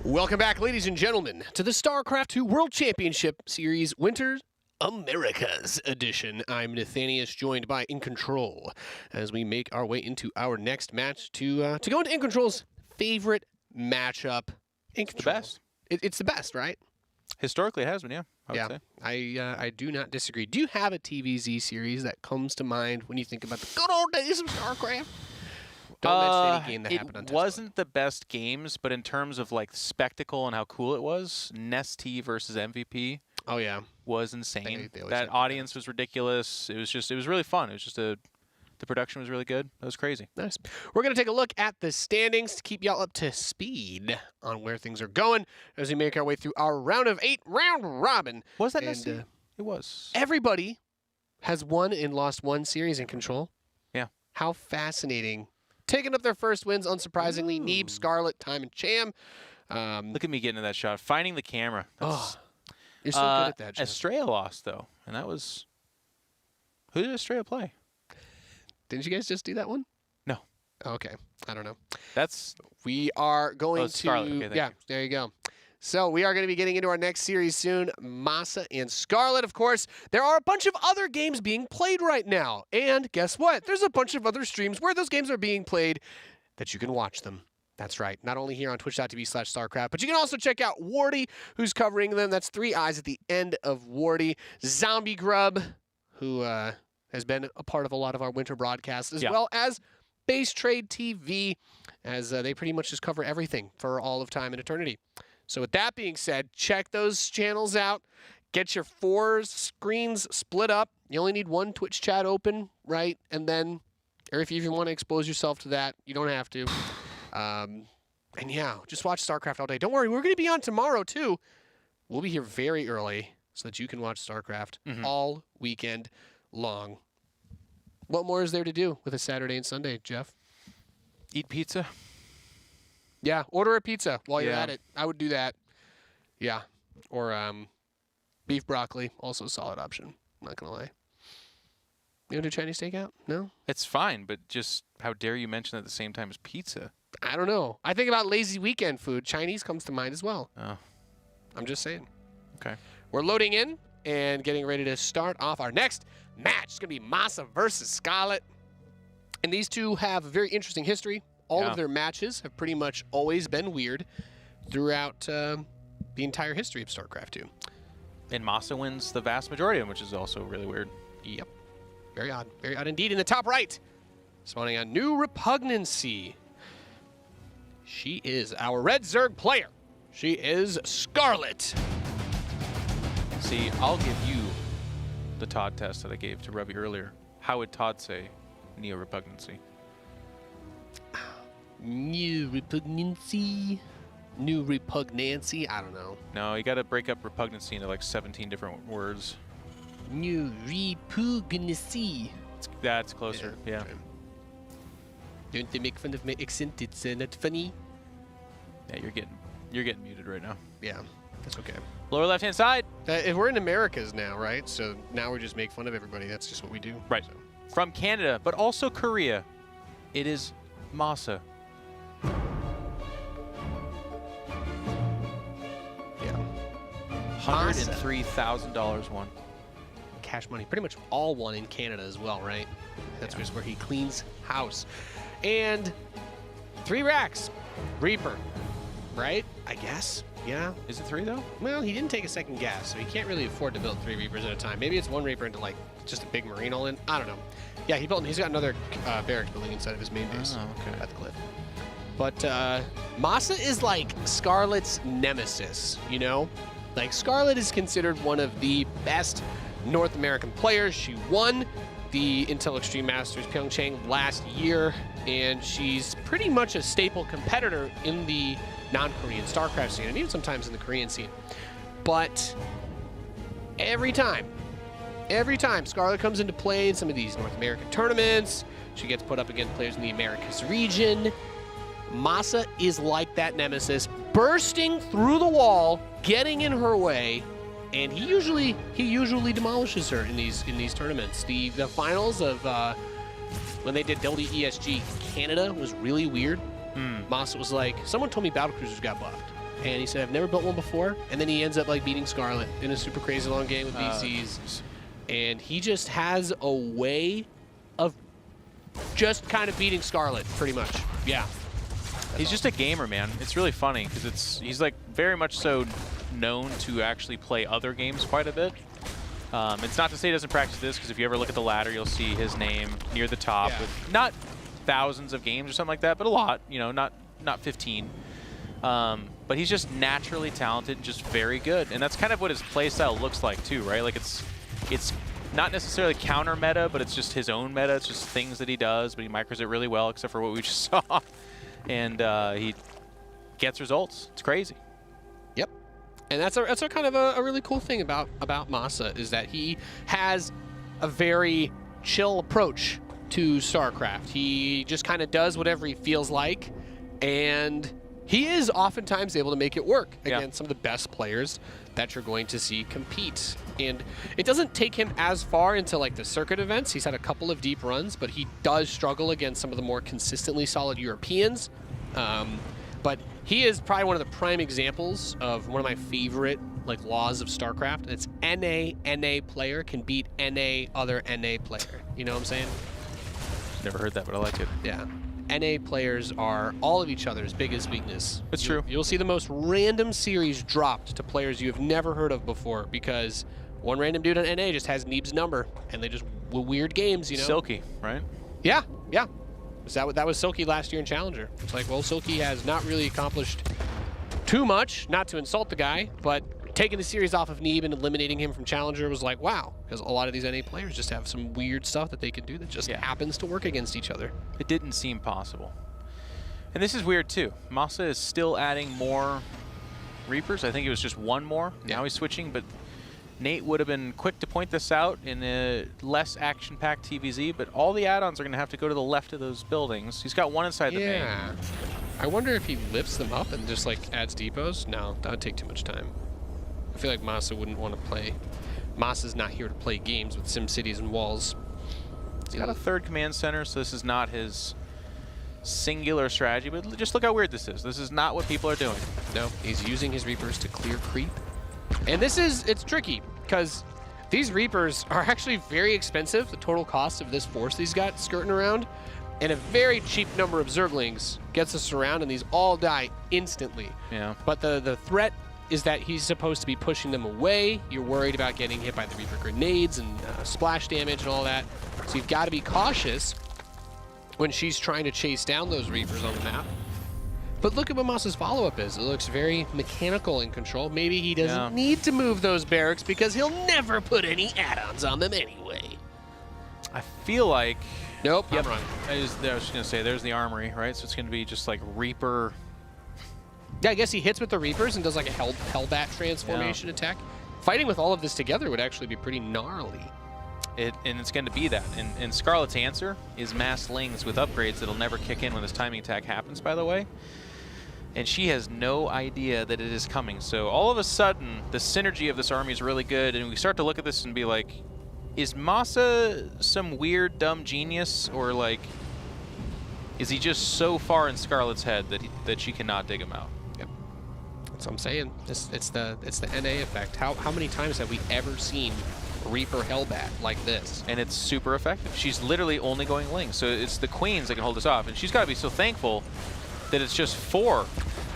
Welcome back, ladies and gentlemen, to the StarCraft 2 World Championship Series Winter Americas edition. I'm Nathanius, joined by In Control, as we make our way into our next match to go into In Control's favorite matchup. In Control. The best. It's the best, right? Historically, it has been, yeah. I would say. I do not disagree. Do you have a TvZ series that comes to mind when you think about the good old days of StarCraft? Don't mention any game that happened on It wasn't the best games, but in terms of like spectacle and how cool it was, Nesty versus MVP. Oh yeah, was insane. They that audience was ridiculous. It was really fun. It was just the production was really good. That was crazy. Nice. We're going to take a look at the standings to keep y'all up to speed on where things are going as we make our way through our round of 8 round robin. Was that Nesty? It was. Everybody has won and lost one series In Control. Yeah. How fascinating. Taking up their first wins, unsurprisingly. Neeb, Scarlett, Time, and Cham. Look at me getting to that shot. Finding the camera. You're so good at that, Jeff. Estrella lost, though. And that was... Who did Estrella play? Didn't you guys just do that one? No. Okay. I don't know. We are going to... Scarlett. Okay, yeah, there you go. So we are going to be getting into our next series soon. MaSa and Scarlett, of course. There are a bunch of other games being played right now. And guess what? There's a bunch of other streams where those games are being played that you can watch them. That's right. Not only here on twitch.tv/StarCraft, but you can also check out Wardy, who's covering them. That's 3 eyes at the end of Wardy. Zombie Grub, who has been a part of a lot of our winter broadcasts, as well as Base Trade TV, as they pretty much just cover everything for all of time and eternity. So with that being said, check those channels out. Get your 4 screens split up. You only need 1 Twitch chat open, right? And then, or if you even want to expose yourself to that, you don't have to. And yeah, just watch StarCraft all day. Don't worry, we're going to be on tomorrow too. We'll be here very early so that you can watch StarCraft all weekend long. What more is there to do with a Saturday and Sunday, Jeff? Eat pizza. Yeah, order a pizza while you're at it. I would do that. Yeah. Or beef broccoli, also a solid option. I'm not going to lie. You want to do Chinese takeout? No? It's fine, but just how dare you mention it at the same time as pizza? I don't know. I think about lazy weekend food. Chinese comes to mind as well. Oh. I'm just saying. Okay. We're loading in and getting ready to start off our next match. It's going to be MaSa versus Scarlett. And these two have a very interesting history. All of their matches have pretty much always been weird throughout the entire history of StarCraft 2. And MaSa wins the vast majority of them, which is also really weird. Yep. Very odd. Very odd indeed. In the top right, spawning a new Repugnancy. She is our Red Zerg player. She is Scarlett. See, I'll give you the Todd test that I gave to Rubby earlier. How would Todd say Neo Repugnancy? New Repugnancy. New Repugnancy. I don't know. No, you got to break up repugnancy into like 17 different words. New Repugnancy. That's closer. Yeah. Okay. Don't they make fun of my accent? It's not funny. Yeah, you're getting muted right now. Yeah, that's okay. Lower left-hand side. We're in Americas now, right? So now we just make fun of everybody. That's just what we do. Right. So. From Canada, but also Korea, it is MaSa. Yeah. $103,000 won. Cash money. Pretty much all won in Canada as well, right? That's just where he cleans house. And 3 racks. Reaper. Right? I guess. Yeah. Is it 3 though? Well, he didn't take a second gas, so he can't really afford to build 3 Reapers at a time. Maybe it's 1 Reaper into like just a big Marine all in. I don't know. Yeah, he's got another barracks building inside of his main base. Oh, okay. At the cliff. But MaSa is like Scarlett's nemesis, you know? Like Scarlett is considered one of the best North American players. She won the Intel Extreme Masters Pyeongchang last year, and she's pretty much a staple competitor in the non-Korean StarCraft scene, and even sometimes in the Korean scene. But every time Scarlett comes into play in some of these North American tournaments, she gets put up against players in the Americas region. MaSa is like that nemesis, bursting through the wall, getting in her way, and he usually demolishes her in these tournaments. The finals of when they did WESG Canada was really weird. MaSa was like, someone told me battlecruisers got buffed. and he said, I've never built one before. And then he ends up like beating Scarlett in a super crazy long game with VCs. And he just has a way of just kind of beating Scarlett, pretty much. Yeah. He's just a gamer, man. It's really funny because he's like very much so known to actually play other games quite a bit. It's not to say he doesn't practice this, because if you ever look at the ladder, you'll see his name near the top with not thousands of games or something like that, but a lot. You know, not 15. But he's just naturally talented and just very good, and that's kind of what his playstyle looks like too, right? Like it's not necessarily counter meta, but it's just his own meta. It's just things that he does, but he micros it really well, except for what we just saw. And he gets results. It's crazy. Yep. And that's a kind of a really cool thing about MaSa, is that he has a very chill approach to StarCraft. He just kind of does whatever he feels like, and he is oftentimes able to make it work against some of the best players that you're going to see compete. And it doesn't take him as far into like the circuit events. He's had a couple of deep runs, but he does struggle against some of the more consistently solid Europeans. But he is probably one of the prime examples of one of my favorite like laws of StarCraft. And it's NA player can beat NA other NA player. You know what I'm saying? Never heard that, but I like it. Yeah. NA players are all of each other's biggest weakness. It's true. You'll see the most random series dropped to players you have never heard of before, because one random dude on NA just has Neeb's number, and they just weird games, you know? Silky, right? Yeah, yeah. That was Silky last year in Challenger. It's like, well, Silky has not really accomplished too much, not to insult the guy, but taking the series off of Neeb and eliminating him from Challenger was like, wow, because a lot of these NA players just have some weird stuff that they can do that just happens to work against each other. It didn't seem possible. And this is weird too. MaSa is still adding more Reapers. I think it was just one more. Now he's switching, but Nate would have been quick to point this out in a less action-packed TvZ, but all the add-ons are going to have to go to the left of those buildings. He's got one inside the main. Yeah. I wonder if he lifts them up and just like adds depots. No, that would take too much time. I feel like MaSa wouldn't want to play. MaSa's not here to play games with sim cities and walls. He's got a third command center, so this is not his singular strategy, but just look how weird this is. This is not what people are doing. No, he's using his Reapers to clear creep. And it's tricky, because these Reapers are actually very expensive. The total cost of this force he's got skirting around, and a very cheap number of Zerglings gets us around, and these all die instantly. Yeah. But the threat is that he's supposed to be pushing them away. You're worried about getting hit by the Reaper grenades and splash damage and all that. So you've got to be cautious when she's trying to chase down those Reapers on the map. But look at what MaSa's follow-up is. It looks very mechanical in control. Maybe he doesn't need to move those barracks because he'll never put any add-ons on them anyway. I feel like... Nope, I'm wrong. I was just going to say, there's the armory, right? So it's going to be just like Reaper... Yeah, I guess he hits with the Reapers and does like a Hellbat transformation attack. Fighting with all of this together would actually be pretty gnarly. And it's going to be that. And Scarlett's answer is mass lings with upgrades that'll never kick in when this timing attack happens, by the way. And she has no idea that it is coming. So all of a sudden, the synergy of this army is really good, and we start to look at this and be like, is MaSa some weird, dumb genius, or like, is he just so far in Scarlett's head that she cannot dig him out? Yep. That's what I'm saying. It's the NA effect. How many times have we ever seen Reaper Hellbat like this? And it's super effective. She's literally only going lings, so it's the queens that can hold us off, and she's got to be so thankful that it's just 4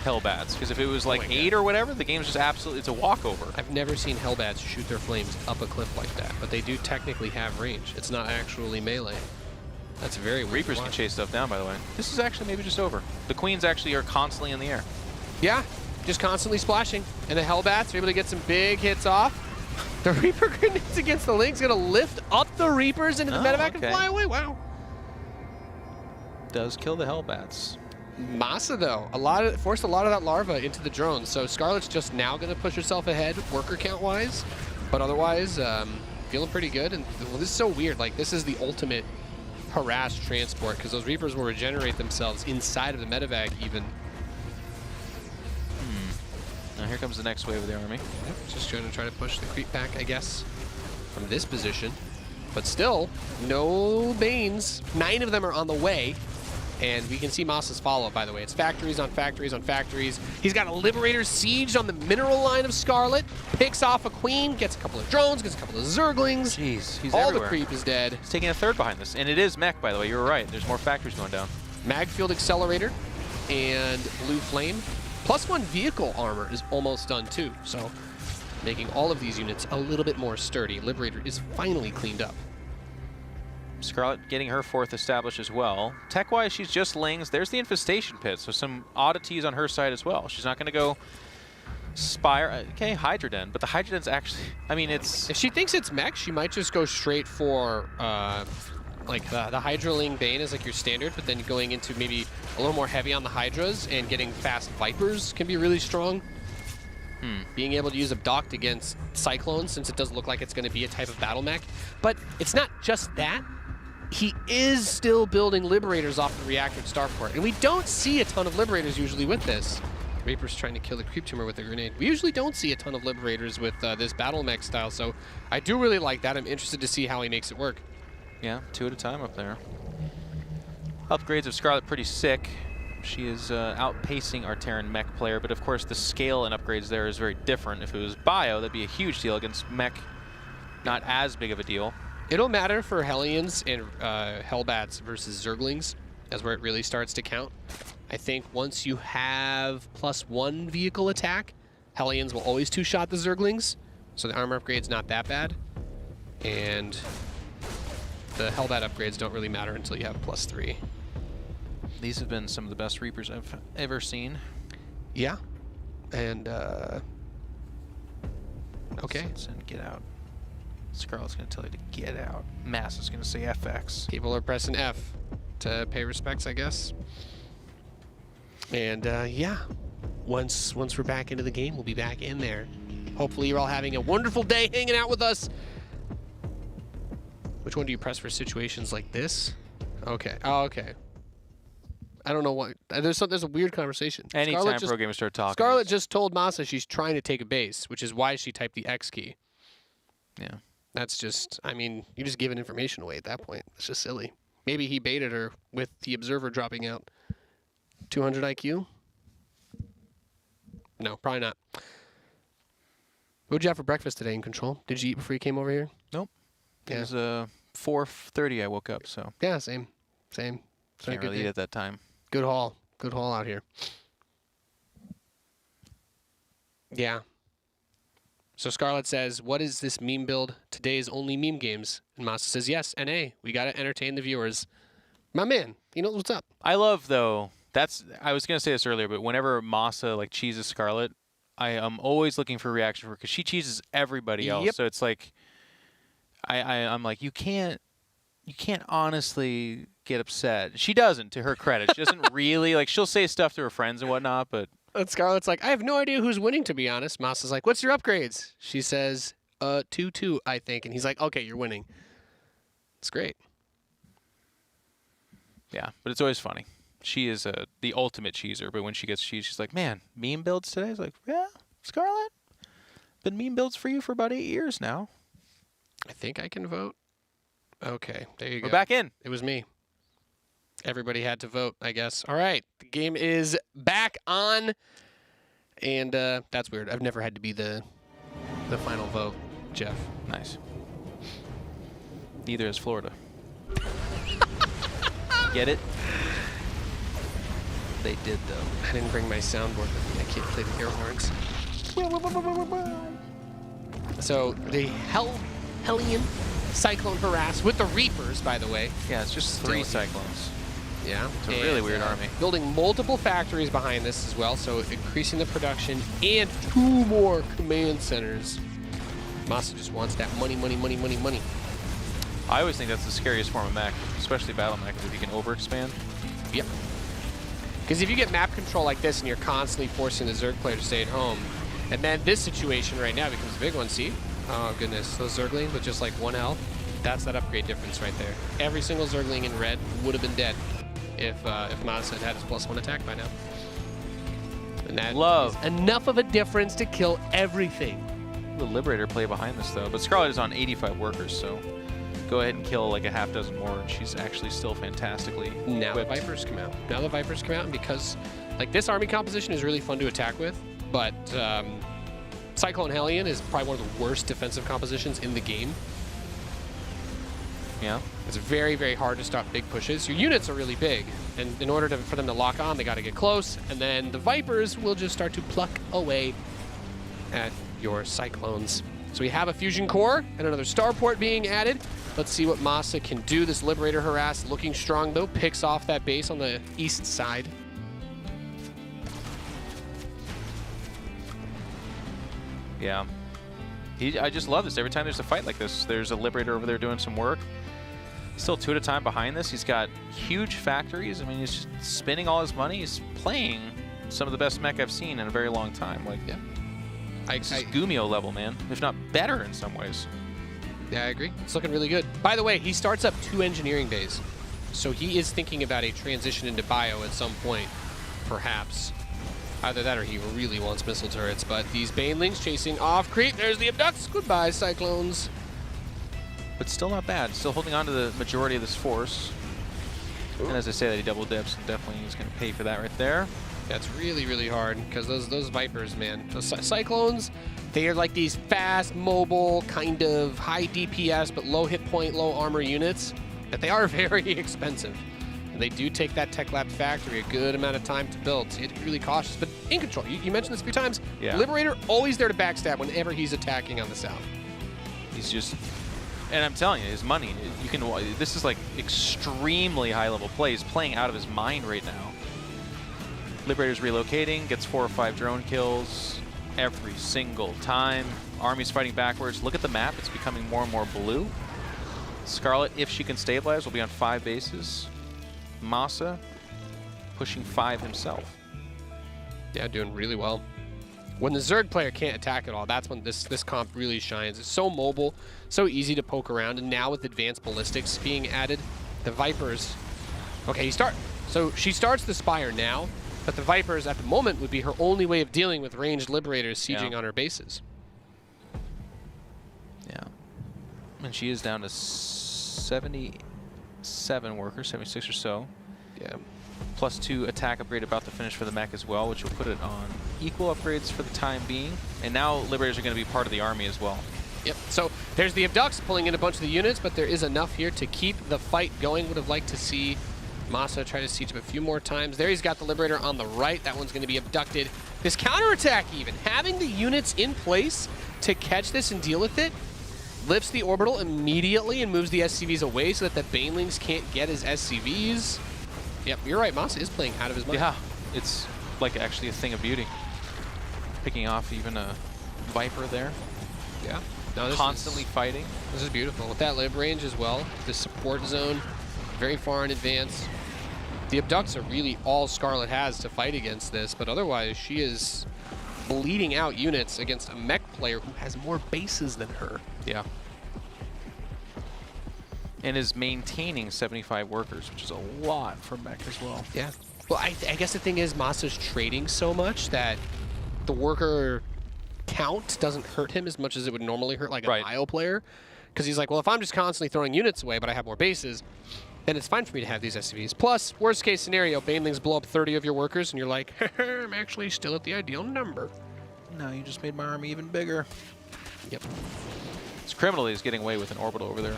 Hellbats, because if it was like 8 or whatever, the game's just absolutely, it's a walkover. I've never seen Hellbats shoot their flames up a cliff like that, but they do technically have range. It's not actually melee. That's very weird. Reapers can chase stuff down, by the way. This is actually maybe just over. The queens actually are constantly in the air. Yeah, just constantly splashing. And the Hellbats are able to get some big hits off. The Reaper grenades against the Link's gonna lift up the Reapers into the medevac and fly away. Wow. Does kill the Hellbats. MaSa, though, forced a lot of that larva into the drones, so Scarlett's just now going to push herself ahead worker count-wise, but otherwise, feeling pretty good. And well, this is so weird. Like, this is the ultimate harassed transport, because those Reapers will regenerate themselves inside of the medevac even. Now here comes the next wave of the army. Yep, just trying to push the creep pack, I guess, from this position. But still, no Banes. 9 of them are on the way. And we can see MaSa's follow-up, by the way. It's factories on factories on factories. He's got a Liberator siege on the mineral line of Scarlett. Picks off a Queen, gets a couple of drones, gets a couple of Zerglings. Jeez, he's all everywhere. The creep is dead. He's taking a third behind this. And it is mech, by the way. You were right. There's more factories going down. Magfield Accelerator and Blue Flame. +1 vehicle armor is almost done, too. So making all of these units a little bit more sturdy. Liberator is finally cleaned up. Scarlett getting her 4th established as well. Tech-wise, she's just Lings. There's the Infestation Pit, so some oddities on her side as well. She's not going to go Spire. Okay, Hydra Den, but the Hydra Den's actually, I mean, it's... If she thinks it's mech, she might just go straight for, like, the Hydraling Bane is like your standard, but then going into maybe a little more heavy on the Hydras and getting fast Vipers can be really strong. Being able to use Abduct against Cyclones, since it does look like it's going to be a type of battle mech. But it's not just that. He is still building Liberators off the reactored Starport, and we don't see a ton of Liberators usually with this. Reaper's trying to kill the Creep Tumor with a grenade. We usually don't see a ton of Liberators with this battle mech style, so I do really like that. I'm interested to see how he makes it work. Yeah, 2 at a time up there. Upgrades of Scarlett pretty sick. She is outpacing our Terran mech player, but of course the scale and upgrades there is very different. If it was Bio, that'd be a huge deal. Against mech, not as big of a deal. It'll matter for Hellions and Hellbats versus Zerglings. That's where it really starts to count. I think once you have +1 vehicle attack, Hellions will always 2-shot the Zerglings, so the armor upgrade's not that bad. And the Hellbat upgrades don't really matter until you have +3. These have been some of the best Reapers I've ever seen. Yeah. And, okay. And get out. Scarlett's going to tell you to get out. MaSa's going to say FX. People are pressing F to pay respects, I guess. And, yeah. Once we're back into the game, we'll be back in there. Hopefully you're all having a wonderful day hanging out with us. Which one do you press for situations like this? Okay. Oh, okay. I don't know what. There's a weird conversation. Anytime pro gamers start talking. Scarlett just told MaSa she's trying to take a base, which is why she typed the X key. Yeah. That's just, I mean, you're just giving information away at that point. It's just silly. Maybe he baited her with the Observer dropping out. 200 IQ? No, probably not. What'd you have for breakfast today in Control? Did you eat before you came over here? Nope. Yeah. It was 4:30 I woke up, so. Yeah, same. Same. Can't really eat at that time. Good haul. Good haul out here. Yeah. So Scarlett says, what is this meme build? Today's only meme games. And MaSa says, yes, NA. We got to entertain the viewers. My man, he knows what's up. I love, though, I was going to say this earlier, but whenever MaSa, like, cheeses Scarlett, I am always looking for a reaction for her, because she cheeses everybody else. Yep. So it's like, I'm like, you can't honestly get upset. She doesn't, to her credit. She doesn't really, like, she'll say stuff to her friends and whatnot, but... And Scarlett's like, I have no idea who's winning, to be honest. MaSa's like, what's your upgrades? She says, 2-2, I think. And he's like, okay, you're winning. It's great. Yeah, but it's always funny. She is the ultimate cheeser, but when she gets cheese, she's like, man, meme builds today? It's like, yeah, Scarlett, been meme builds for you for about 8 years now. I think I can vote. Okay, there you go. We're back in. It was me. Everybody had to vote, I guess. All right, the game is back on. And that's weird. I've never had to be the final vote, Jeff. Nice. Neither is Florida. Get it? They did, though. I didn't bring my soundboard with me. I can't play the air horns. So the Hellion Cyclone harass with the Reapers, by the way. Yeah, it's just 3 Cyclones. Yeah. It's a really weird army. Building multiple factories behind this as well, so increasing the production and 2 more command centers. MaSa just wants that money, money, money, money, money. I always think that's the scariest form of mech, especially battle mech, if you can overexpand. Yep. Because if you get map control like this and you're constantly forcing the Zerg player to stay at home, and then this situation right now becomes a big one, see? Oh goodness, those Zerglings with just like 1 health, that's that upgrade difference right there. Every single Zergling in red would have been dead if MaSa had his +1 attack by now. And that is enough of a difference to kill everything. The Liberator play behind this, though. But Scarlett is on 85 workers, so go ahead and kill like a half dozen more, and she's actually still fantastically Now the equipped. Vipers come out. Now the Vipers come out, and because like this army composition is really fun to attack with, but Cyclone Hellion is probably one of the worst defensive compositions in the game. Yeah. It's very, very hard to stop big pushes. Your units are really big, and in order for them to lock on, they got to get close, and then the Vipers will just start to pluck away at your Cyclones. So we have a Fusion Core and another Starport being added. Let's see what MaSa can do. This Liberator Harass looking strong, though. Picks off that base on the east side. Yeah. I just love this. Every time there's a fight like this, there's a Liberator over there doing some work. Still 2 at a time behind this. He's got huge factories. I mean, he's just spending all his money. He's playing some of the best mech I've seen in a very long time. Like, Yeah. this is Gumio level, man. If not better in some ways. Yeah, I agree. It's looking really good. By the way, he starts up 2 engineering bays. So he is thinking about a transition into bio at some point, perhaps. Either that or he really wants missile turrets. But these Banelings chasing off Creep. There's the Abducts. Goodbye, Cyclones. But still not bad. Still holding on to the majority of this force. Ooh. And as I say that, he double dips, and definitely is going to pay for that right there. That's really, really hard because those Vipers, man, those Cyclones, they are like these fast, mobile, kind of high DPS but low hit point, low armor units. That they are very expensive, and they do take that Tech Lab factory a good amount of time to build. So you have to be really cautious, but in control. You mentioned this a few times. Yeah. Liberator always there to backstab whenever he's attacking on the south. He's just, and I'm telling you, his money. You can. This is like extremely high level play. He's playing out of his mind right now. Liberator's relocating, gets 4 or 5 drone kills every single time. Army's fighting backwards. Look at the map, it's becoming more and more blue. Scarlett, if she can stabilize, will be on 5 bases. MaSa pushing 5 himself. Yeah, doing really well. When the Zerg player can't attack at all, that's when this comp really shines. It's so mobile, so easy to poke around, and now with advanced ballistics being added, the Vipers. Okay, so she starts the Spire now. But the Vipers, at the moment, would be her only way of dealing with ranged Liberators sieging on her bases. Yeah. And she is down to 77 workers, 76 or so. Yeah. +2 attack upgrade about to finish for the mech as well, which will put it on equal upgrades for the time being. And now Liberators are going to be part of the army as well. Yep. So there's the Abducts pulling in a bunch of the units, but there is enough here to keep the fight going. Would have liked to see MaSa try to siege him a few more times. There he's got the Liberator on the right. That one's going to be abducted. This counterattack even, having the units in place to catch this and deal with it, lifts the orbital immediately and moves the SCVs away so that the Banelings can't get his SCVs. Yep, you're right. MaSa is playing out of his mind. Yeah, it's like actually a thing of beauty. Picking off even a Viper there. Yeah. No, this Constantly fighting. This is beautiful. With that lib range as well, the support zone, very far in advance. The Abducts are really all Scarlett has to fight against this, but otherwise she is bleeding out units against a mech player who has more bases than her. Yeah. And is maintaining 75 workers, which is a lot for mech as well. Yeah. Well, I guess the thing is MaSa's trading so much that the worker count doesn't hurt him as much as it would normally hurt like a bio player. Because he's like, well, if I'm just constantly throwing units away, but I have more bases, then it's fine for me to have these SCVs. Plus, worst case scenario, Banelings blow up 30 of your workers, and you're like, I'm actually still at the ideal number. No, you just made my army even bigger. Yep. It's criminal he's getting away with an orbital over there.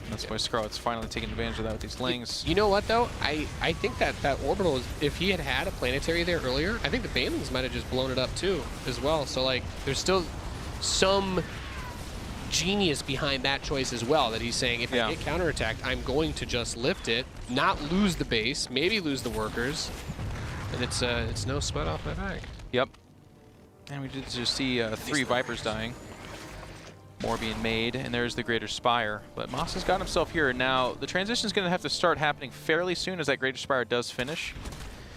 That's why Scarlett's finally taking advantage of that with these lings. You know what, though? I think that orbital, if he had a planetary there earlier, I think the Banelings might have just blown it up, too, as well. So, like, there's still some genius behind that choice as well, that he's saying, if I get counterattacked, I'm going to just lift it, not lose the base, maybe lose the workers, and it's no sweat off my back. Yep. And we did just see 3 Vipers dying. More being made, and there's the Greater Spire. But MaSa's got himself here. Now, the transition is going to have to start happening fairly soon as that Greater Spire does finish.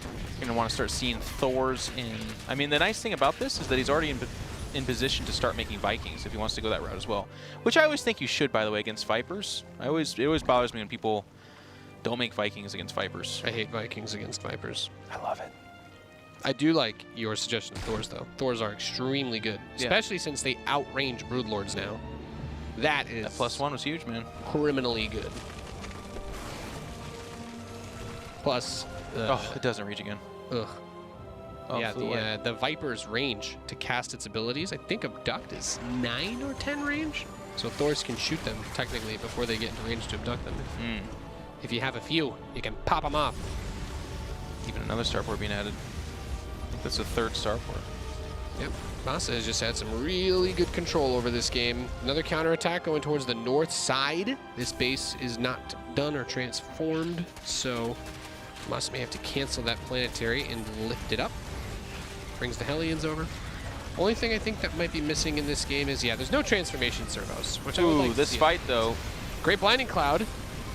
You're going to want to start seeing Thors in. I mean, the nice thing about this is that he's already in position to start making Vikings if he wants to go that route as well. Which I always think you should, by the way, against Vipers. It always bothers me when people don't make Vikings against Vipers. I hate Vikings against Vipers. I love it. I do like your suggestion of Thors, though. Thors are extremely good, especially since they outrange Broodlords now. That is That +1 was huge, man. criminally good. Plus, Oh, it doesn't reach again. ugh. Oh, Yeah, flew away. the Viper's range to cast its abilities, I think Abduct is 9 or 10 range. So Thors can shoot them, technically, before they get into range to abduct them. Mm. If you have a few, you can pop them off. Even another starport being added. I think that's the 3rd starport. Yep, MaSa has just had some really good control over this game. Another counterattack going towards the north side. This base is not done or transformed, so MaSa may have to cancel that planetary and lift it up. Brings the Hellions over. Only thing I think that might be missing in this game is, yeah, there's no transformation servos, which I would like to this see. fight, though. Great Blinding Cloud.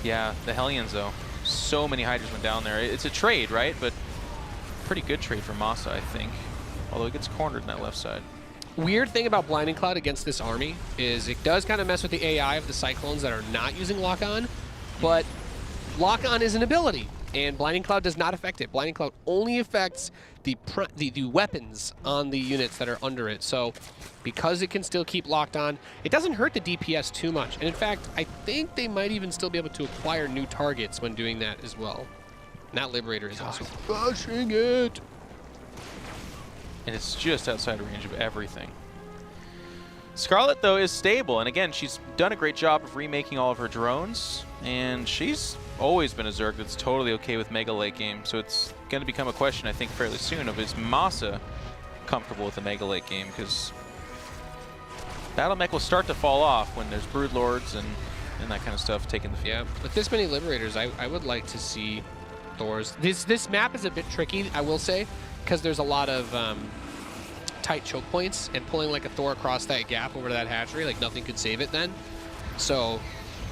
Yeah, the Hellions, though. So many Hydras went down there. It's a trade, right? But pretty good trade for MaSa, I think. Although it gets cornered in that left side. Weird thing about Blinding Cloud against this army is it does kind of mess with the AI of the Cyclones that are not using Lock-On, but Lock-On is an ability, and Blinding Cloud does not affect it. Blinding Cloud only affects the weapons on the units that are under it. So because it can still keep locked on, it doesn't hurt the DPS too much. And in fact, I think they might even still be able to acquire new targets when doing that as well. And that Liberator is also crushing it. And it's just outside range of everything. Scarlett, though, is stable. And again, she's done a great job of remaking all of her drones. And she's always been a Zerg that's totally okay with Mega Late game. So it's going to become a question, I think, fairly soon of is MaSa comfortable with the Mega Late game? Because Battle Mech will start to fall off when there's Broodlords and that kind of stuff taking the field. Yeah, with this many Liberators, I would like to see Thors. This map is a bit tricky, I will say, because there's a lot of tight choke points, and pulling like a Thor across that gap over to that hatchery, like nothing could save it then. So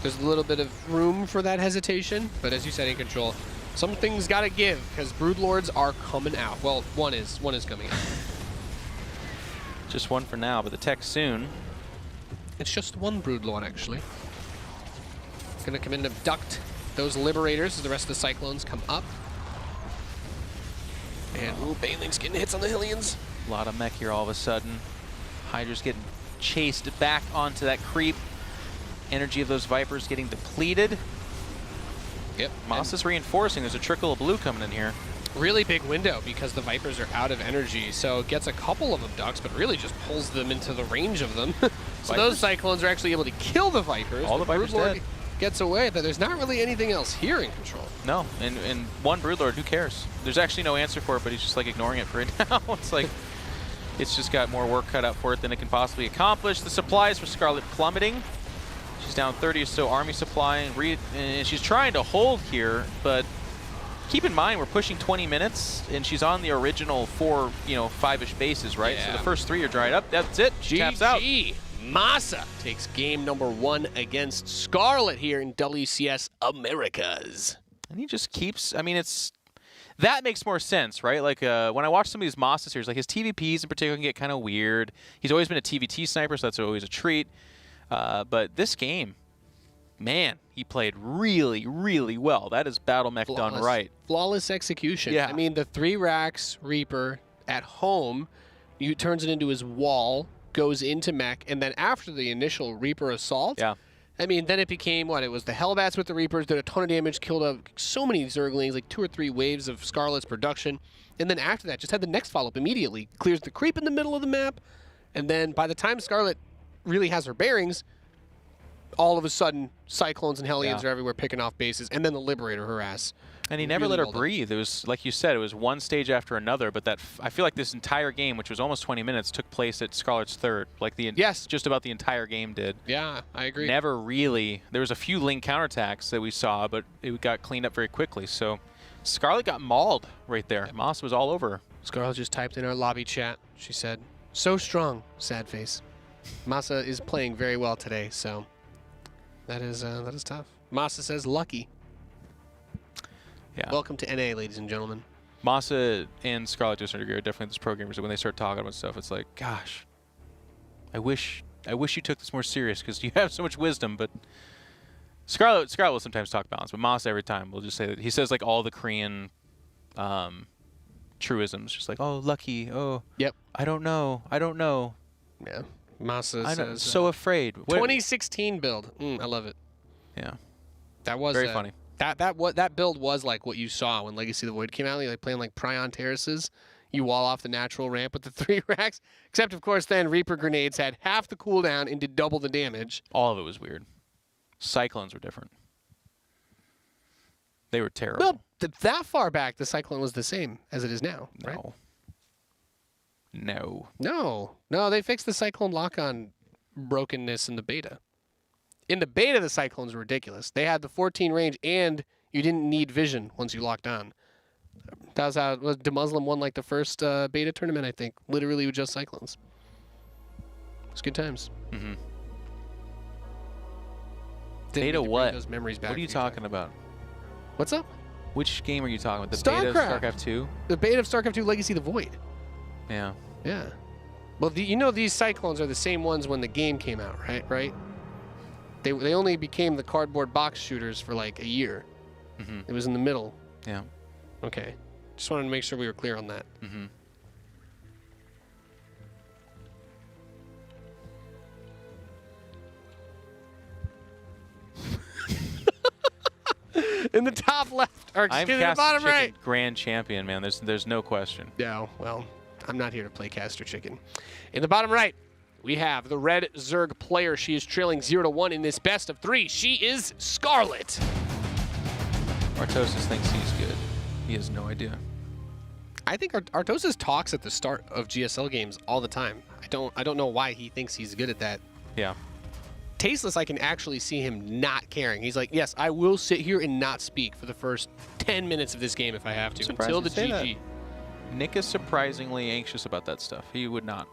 there's a little bit of room for that hesitation, but as you said in control, some things gotta give, because Broodlords are coming out. Well, one is coming out. Just one for now, but the tech soon. It's just one Broodlord, actually. Gonna come in and abduct those Liberators as the rest of the Cyclones come up. And, ooh, Baneling's getting hits on the Hellions. A lot of mech here all of a sudden. Hydra's getting chased back onto that creep. Energy of those Vipers getting depleted. Yep. MaSa's reinforcing. There's a trickle of blue coming in here. Really big window because the Vipers are out of energy, so it gets a couple of abducts, but really just pulls them into the range of them. So those Cyclones are actually able to kill the Vipers. All the Vipers dead. Gets away, but there's not really anything else here in control. No, and one Broodlord, who cares? There's actually no answer for it, but he's just like ignoring it for right now. It's like, it's just got more work cut out for it than it can possibly accomplish. The supplies for Scarlett plummeting. She's down 30 or so army supply, and she's trying to hold here, but keep in mind, we're pushing 20 minutes, and she's on the original 5-ish bases, right? Yeah. So the first 3 are dried up. That's it. She taps out. MaSa takes game number 1 against Scarlett here in WCS Americas. And he just keeps, I mean, that makes more sense, right? Like when I watch some of these MaSa series, like his TVPs in particular can get kind of weird. He's always been a TVT sniper, so that's always a treat. But this game, man, he played really, really well. That is Battle Mech done right. Flawless execution. Yeah. I mean, the 3 racks Reaper at home, turns it into his wall, goes into mech, and then after the initial Reaper assault, yeah. I mean, then it became what? It was the Hellbats with the Reapers, did a ton of damage, killed so many Zerglings, like 2 or 3 waves of Scarlett's production. And then after that, just had the next follow-up immediately. Clears the creep in the middle of the map, and then by the time Scarlett really has her bearings, all of a sudden, Cyclones and Hellions are everywhere picking off bases, and then the Liberator harass. And he never let her breathe. It was, like you said, it was one stage after another, but I feel like this entire game, which was almost 20 minutes, took place at Scarlett's third. Like just about the entire game did. Yeah, I agree. Never really. There was a few Ling counterattacks that we saw, but it got cleaned up very quickly. So Scarlett got mauled right there. Yep. MaSa was all over her. Scarlett just typed in our lobby chat. She said, "So strong, sad face." MaSa is playing very well today, so that is tough. MaSa says, "Lucky." Yeah. Welcome to NA, ladies and gentlemen. MaSa and Scarlett just are definitely those programmers that when they start talking about stuff, it's like, gosh, I wish you took this more serious because you have so much wisdom. But Scarlett will sometimes talk balance, but MaSa every time will just say that he says like all the Korean truisms, just like, oh, lucky, oh, yep, I don't know. Yeah. MaSa I know. says So afraid. 2016 build. I love it. Yeah. That was Very funny. That build was like what you saw when Legacy of the Void came out. Like playing like Prion Terraces. You wall off the natural ramp with the 3 racks. Except, of course, then Reaper grenades had half the cooldown and did double the damage. All of it was weird. Cyclones were different. They were terrible. Well, that far back, the Cyclone was the same as it is now, right? No. No, they fixed the Cyclone lock-on brokenness in the beta. In the beta, the Cyclones were ridiculous. They had the 14 range, and you didn't need vision once you locked on. That was how DeMuslim won like the first beta tournament, I think. Literally with just Cyclones. It's good times. Mm-hmm. Beta what? Those memories back what are you talking about? What's up? Which game are you talking about? The StarCraft. beta of StarCraft 2? The beta of StarCraft 2 Legacy of the Void. Yeah. Yeah. Well, you know these Cyclones are the same ones when the game came out, right? They only became the cardboard box shooters for like a year. Mm-hmm. It was in the middle. Yeah. Okay. Just wanted to make sure we were clear on that. Mm-hmm. In the top left, or excuse me, the bottom right. Grand champion, man. There's no question. No, well, I'm not here to play Caster Chicken. In the bottom right, we have the red Zerg player. She is trailing 0-1 in this best of 3. She is Scarlett. Artosis thinks he's good. He has no idea. I think Artosis talks at the start of GSL games all the time. I don't know why he thinks he's good at that. Yeah. Tasteless, I can actually see him not caring. He's like, yes, I will sit here and not speak for the first 10 minutes of this game if I have to, until the GG. Nick is surprisingly anxious about that stuff. He would not.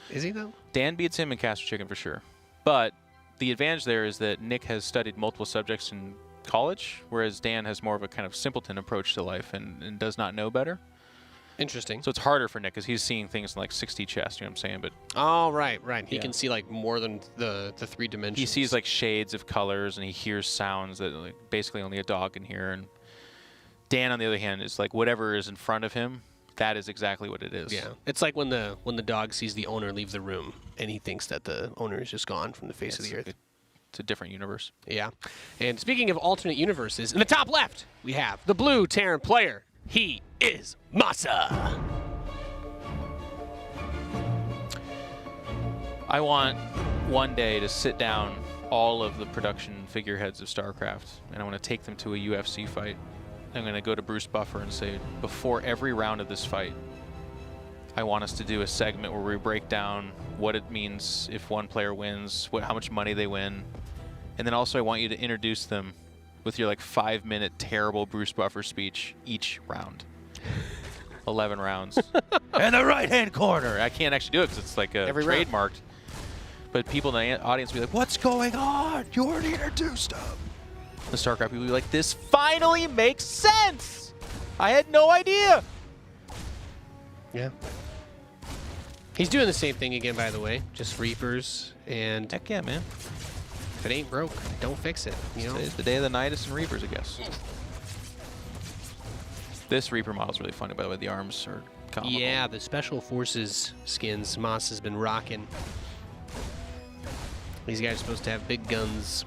Is he, though? Dan beats him in Caster Chicken for sure. But the advantage there is that Nick has studied multiple subjects in college, whereas Dan has more of a kind of simpleton approach to life and does not know better. Interesting. So it's harder for Nick because he's seeing things in like 6D chess, you know what I'm saying? But oh, right. He can see like more than the 3 dimensions. he sees like shades of colors and he hears sounds that like basically only a dog can hear. And Dan, on the other hand, is like whatever is in front of him, that is exactly what it is. Yeah. It's like when the dog sees the owner leave the room and he thinks that the owner is just gone from the face of the earth. It's a different universe. Yeah. And speaking of alternate universes, in the top left, we have the blue Terran player. He is MaSa. I want one day to sit down all of the production figureheads of StarCraft, and I want to take them to a UFC fight. I'm going to go to Bruce Buffer and say, before every round of this fight, I want us to do a segment where we break down what it means if one player wins, how much money they win, and then also I want you to introduce them with your like 5-minute terrible Bruce Buffer speech each round. 11 rounds. In the right-hand corner. I can't actually do it because it's like trademarked. But people in the audience will be like, what's going on? You already introduced them. The StarCraft people will be like, this finally makes sense. I had no idea. Yeah. He's doing the same thing again, by the way. Just Reapers and... Heck yeah, man. If it ain't broke, don't fix it. You know? Today's the day of the Nidus and Reapers, I guess. This Reaper model is really funny, by the way. The arms are comical. Yeah, the Special Forces skins Moss has been rocking. These guys are supposed to have big guns,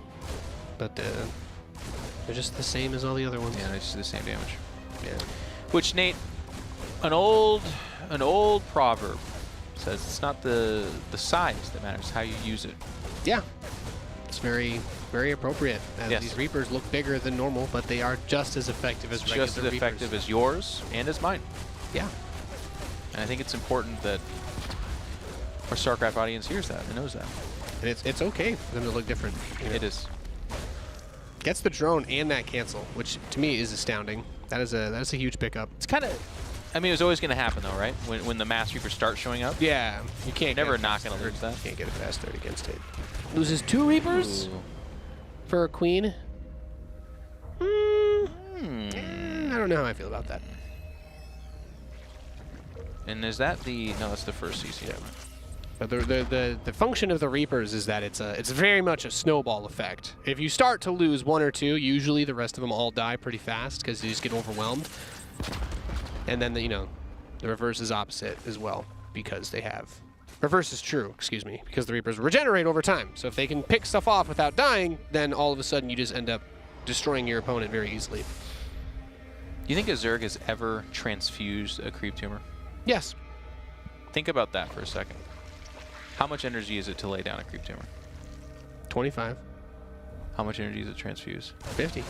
but they're just the same as all the other ones. Yeah, they just do the same damage. Yeah. Which, Nate, an old proverb says it's not the size that matters, how you use it. Yeah. It's very, very appropriate. Yes. These Reapers look bigger than normal, but they are just as effective as regular Just as Reapers. effective as yours and as mine. Yeah. And I think it's important that our StarCraft audience hears that and knows that. And it's okay for them to look different. You know? It is. Gets the drone and that cancel, which to me is astounding. That is a huge pickup. It's kind of, I mean, it was always going to happen though, right? When the Mass Reapers start showing up. Yeah, you can't. Never not going to lose that. Can't get a fast third against it. Loses 2 Reapers for a Queen. I don't know how I feel about that. And is that the? No, that's the first CC. But the function of the Reapers is that it's very much a snowball effect. If you start to lose 1 or 2, usually the rest of them all die pretty fast because you just get overwhelmed. And then the reverse is opposite as well because they have Reverse is true, excuse me, because the Reapers regenerate over time. So if they can pick stuff off without dying, then all of a sudden you just end up destroying your opponent very easily. Do you think a Zerg has ever transfused a creep tumor? Yes. Think about that for a second. How much energy is it to lay down a creep tumor? 25. How much energy is it transfuse? 50.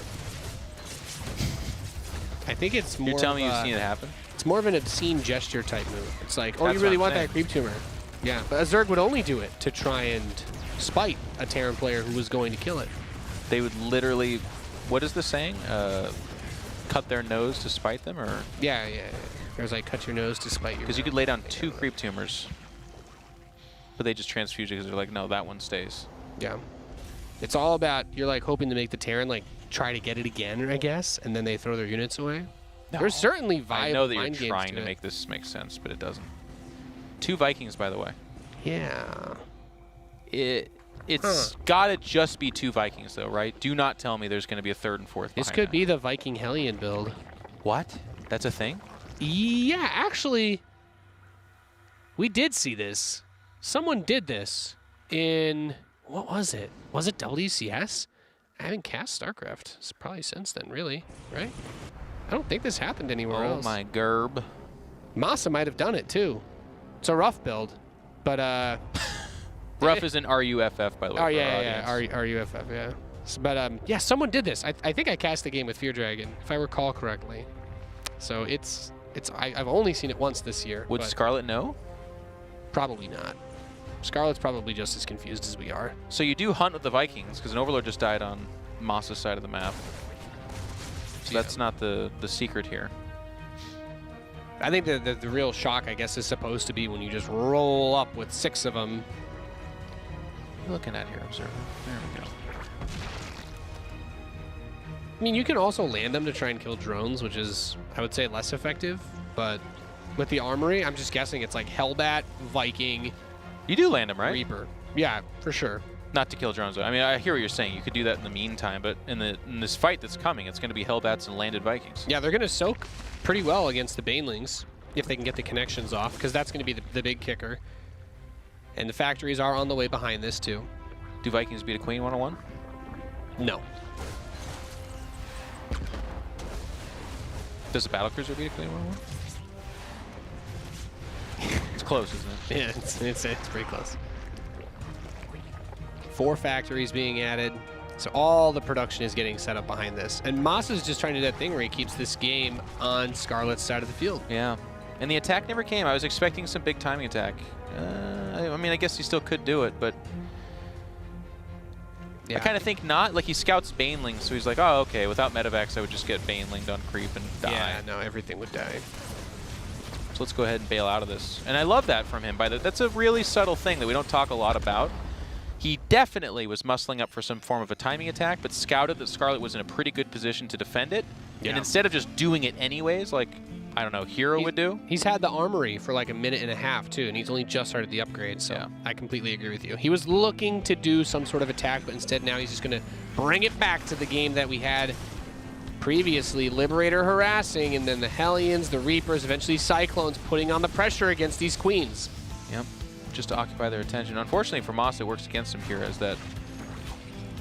I think it's more. You're telling me you've seen it happen? It's more of an obscene gesture type move. It's like, oh, That's you really what I'm want that creep tumor. Yeah, but a Zerg would only do it to try and spite a Terran player who was going to kill it. They would literally, what is the saying? Cut their nose to spite them, or? Yeah. There's like, cut your nose to spite you. Because you could lay down 2 creep tumors, but they just transfuse it because they're like, no, that one stays. Yeah. It's all about, you're like hoping to make the Terran like try to get it again, I guess, and then they throw their units away. No. There's certainly viable I know that mind you're trying to make this make sense, but it doesn't. 2 Vikings, by the way. Yeah. It's gotta just be 2 Vikings, though, right? Do not tell me there's going to be a 3rd and 4th. This could be the Viking Hellion build. What? That's a thing? Yeah, actually, we did see this. Someone did this in, what was it? Was it WCS? I haven't cast StarCraft. It's probably since then, really, right? I don't think this happened anywhere else. Oh my gerb. MaSa might have done it too. It's a rough build, but rough is an RUFF, by the way. Oh yeah, RUFF, yeah. But yeah, someone did this. I think I cast the game with Fear Dragon, if I recall correctly. So I've only seen it once this year. Would Scarlett know? Probably not. Scarlett's probably just as confused as we are. So you do hunt with the Vikings, because an Overlord just died on MaSa's side of the map. So that's not the secret here. I think the real shock, I guess, is supposed to be when you just roll up with 6 of them. What are you looking at here, Observer? There we go. I mean, you can also land them to try and kill drones, which is, I would say, less effective. But with the armory, I'm just guessing it's like Hellbat, Viking. You do land them, right? Reaper. Yeah, for sure. Not to kill drones, though. I mean, I hear what you're saying. You could do that in the meantime, but in this fight that's coming, it's going to be Hellbats and landed Vikings. Yeah, they're going to soak pretty well against the Banelings if they can get the connections off, because that's going to be the big kicker. And the factories are on the way behind this, too. Do Vikings beat a Queen 101? No. Does a Battlecruiser beat a Queen 101? It's close, isn't it? Yeah, it's pretty close. 4 factories being added. So all the production is getting set up behind this. And MaSa is just trying to do that thing where he keeps this game on Scarlett's side of the field. Yeah. And the attack never came. I was expecting some big timing attack. I mean, I guess he still could do it, but yeah. I kind of think not. Like, he scouts Baneling, so he's like, oh, okay, without Medivacs, I would just get Banelinged on creep and die. Yeah, no, everything would die. So let's go ahead and bail out of this. And I love that from him. That's a really subtle thing that we don't talk a lot about. He definitely was muscling up for some form of a timing attack, but scouted that Scarlett was in a pretty good position to defend it. Yeah. And instead of just doing it anyways, like, I don't know, Hero would do. He's had the armory for like a minute and a half, too, and he's only just started the upgrade, so yeah. I completely agree with you. He was looking to do some sort of attack, but instead now he's just going to bring it back to the game that we had previously. Liberator harassing, and then the Hellions, the Reapers, eventually Cyclones putting on the pressure against these Queens. Yep, just to occupy their attention. Unfortunately for MaSa, it works against him here as that...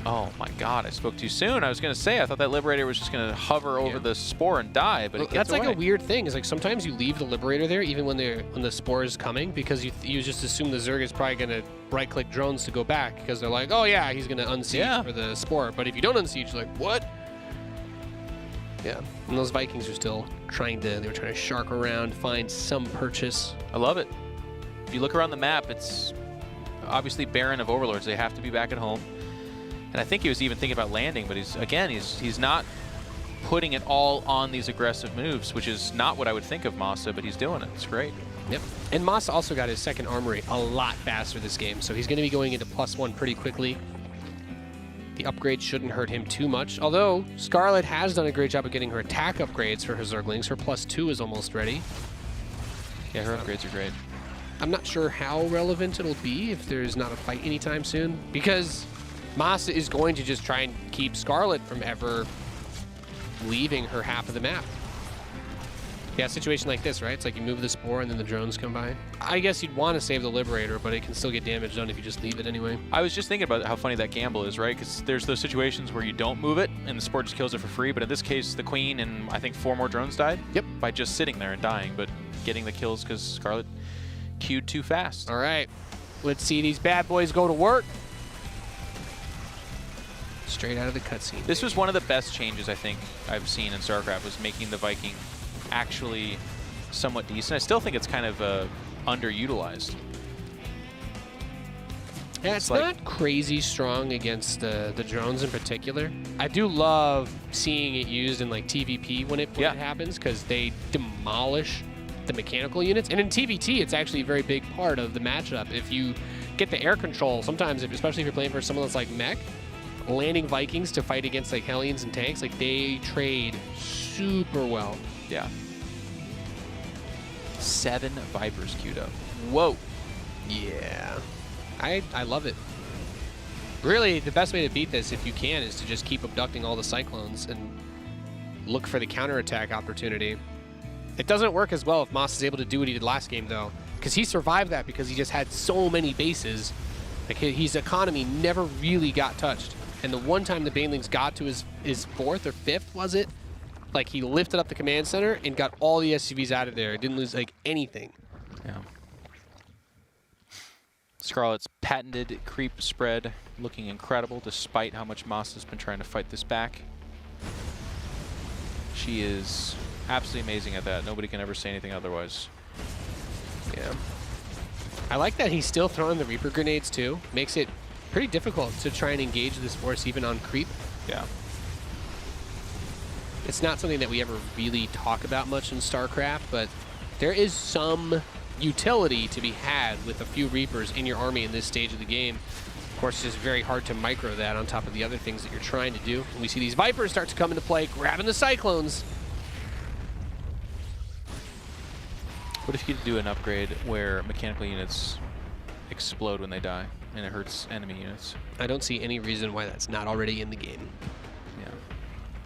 Oh my god, I spoke too soon. I was going to say, I thought that Liberator was just going to hover over the Spore and die, but it gets away. That's like a weird thing. Is like sometimes you leave the Liberator there even when the Spore is coming, because you just assume the Zerg is probably going to right-click drones to go back, because they're like, oh yeah, he's going to unsiege for the Spore. But if you don't unsiege, you're like, what? Yeah, and those Vikings are still they were trying to shark around, find some purchase. I love it. If you look around the map, it's obviously barren of Overlords. They have to be back at home. And I think he was even thinking about landing, but he's not putting it all on these aggressive moves, which is not what I would think of MaSa, but he's doing it. It's great. Yep. And MaSa also got his second armory a lot faster this game, so he's going to be going into +1 pretty quickly. The upgrade shouldn't hurt him too much, although Scarlett has done a great job of getting her attack upgrades for her Zerglings. Her +2 is almost ready. Yeah, her upgrades are great. I'm not sure how relevant it'll be if there's not a fight anytime soon, because MaSa is going to just try and keep Scarlett from ever leaving her half of the map. Yeah, a situation like this, right? It's like you move the Spore and then the drones come by. I guess you'd want to save the Liberator, but it can still get damage done if you just leave it anyway. I was just thinking about how funny that gamble is, right? Because there's those situations where you don't move it and the Spore just kills it for free, but in this case, the Queen and I think 4 more drones died. Yep. By just sitting there and dying, but getting the kills because Scarlett queued too fast. All right, let's see these bad boys go to work. Straight out of the cutscene. This was one of the best changes I think I've seen in StarCraft, was making the Viking actually somewhat decent. I still think it's kind of underutilized. Yeah, it's not crazy strong against the drones in particular. I do love seeing it used in like TVP when it happens, because they demolish the mechanical units. And in TVT, it's actually a very big part of the matchup. If you get the air control, sometimes, especially if you're playing for someone that's like mech, landing Vikings to fight against like Hellions and tanks, like they trade super well. Yeah. 7 Vipers queued up. Whoa. Yeah. I love it. Really, the best way to beat this, if you can, is to just keep abducting all the Cyclones and look for the counterattack opportunity. It doesn't work as well if MaSa is able to do what he did last game, though, because he survived that because he just had so many bases. Like, his economy never really got touched. And the one time the Banelings got to his 4th or 5th, was it? Like, he lifted up the command center and got all the SCVs out of there. Didn't lose, like, anything. Yeah. Scarlett's patented creep spread looking incredible, despite how much MaSa's been trying to fight this back. She is absolutely amazing at that. Nobody can ever say anything otherwise. Yeah. I like that he's still throwing the Reaper grenades, too. Makes it pretty difficult to try and engage this force even on creep. Yeah. It's not something that we ever really talk about much in StarCraft, but there is some utility to be had with a few Reapers in your army in this stage of the game. Of course, it's just very hard to micro that on top of the other things that you're trying to do. And we see these Vipers start to come into play, grabbing the Cyclones. What if you could do an upgrade where mechanical units explode when they die and it hurts enemy units? I don't see any reason why that's not already in the game. Yeah.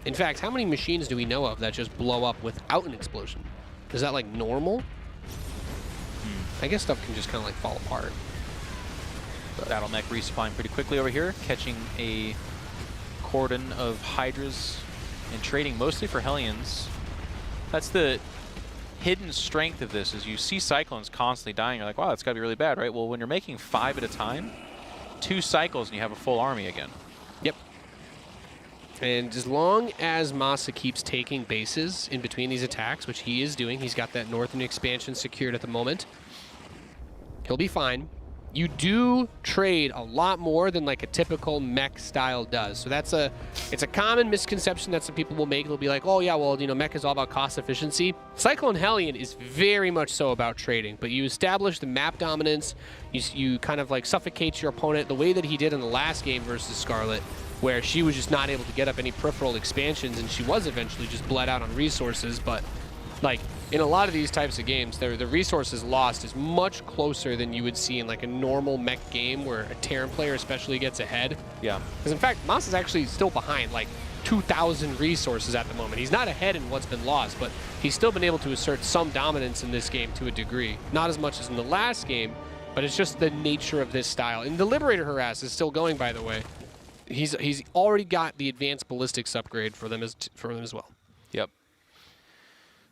In fact, how many machines do we know of that just blow up without an explosion? Is that like normal? I guess stuff can just kind of like fall apart. Battle mech resupplying pretty quickly over here, catching a cordon of Hydras and trading mostly for Hellions. That's the hidden strength of this, is you see Cyclones constantly dying. You're like, wow, that's got to be really bad, right? Well, when you're making 5 at a time, 2 cycles and you have a full army again. Yep. And as long as MaSa keeps taking bases in between these attacks, which he is doing, he's got that northern expansion secured at the moment, he'll be fine. You do trade a lot more than like a typical mech style does. So it's a common misconception that some people will make. They'll be like, oh yeah, well, you know, mech is all about cost efficiency. Cyclone Hellion is very much so about trading, but you establish the map dominance. You kind of like suffocate your opponent the way that he did in the last game versus Scarlett, where she was just not able to get up any peripheral expansions, and she was eventually just bled out on resources. But like in a lot of these types of games, the resources lost is much closer than you would see in like a normal mech game where a Terran player especially gets ahead. Yeah. Because in fact, MaSa's actually still behind like 2,000 resources at the moment. He's not ahead in what's been lost, but he's still been able to assert some dominance in this game to a degree. Not as much as in the last game, but it's just the nature of this style. And the Liberator Harass is still going, by the way. He's already got the advanced ballistics upgrade for them as well. Yep.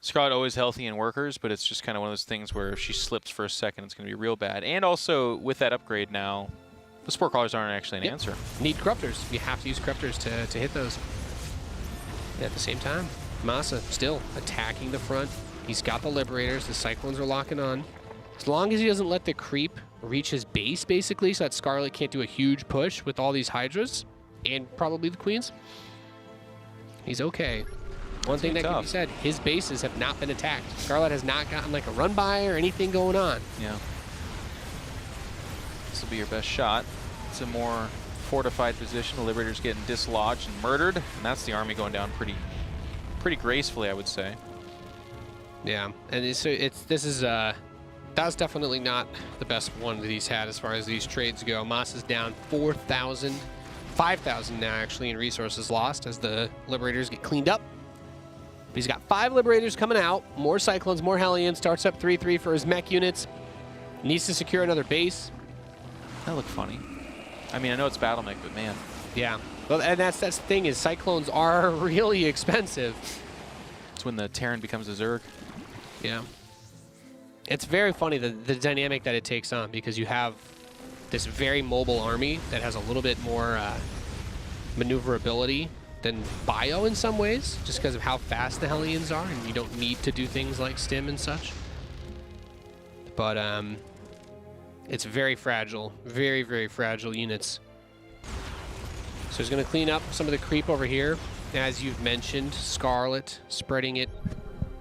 Scarlett always healthy in workers, but it's just kind of one of those things where if she slips for a second, it's going to be real bad. And also, with that upgrade now, the Spore Crawlers aren't actually an answer. Need Corruptors. You have to use Corruptors to hit those. At the same time, MaSa still attacking the front. He's got the Liberators. The Cyclones are locking on. As long as he doesn't let the creep reach his base, basically, so that Scarlett can't do a huge push with all these Hydras and probably the Queens, he's okay. One thing that can be said, his bases have not been attacked. Scarlett has not gotten like a run by or anything going on. Yeah. This will be your best shot. It's a more fortified position. The Liberator's getting dislodged and murdered, and that's the army going down pretty gracefully, I would say. Yeah, and that's definitely not the best one that he's had as far as these trades go. MaSa's down 4,000, 5,000 now actually in resources lost as the Liberators get cleaned up. He's got 5 Liberators coming out, more Cyclones, more Hellions, starts up 3-3 for his mech units. Needs to secure another base. That looked funny. I mean, I know it's battle mech, but man. Yeah. Well, and that's the thing is Cyclones are really expensive. It's when the Terran becomes a Zerg. Yeah. It's very funny, the dynamic that it takes on, because you have this very mobile army that has a little bit more maneuverability than Bio in some ways, just because of how fast the Hellions are, and you don't need to do things like stim and such. But it's very fragile, very, very fragile units. So he's going to clean up some of the creep over here. As you've mentioned, Scarlett spreading it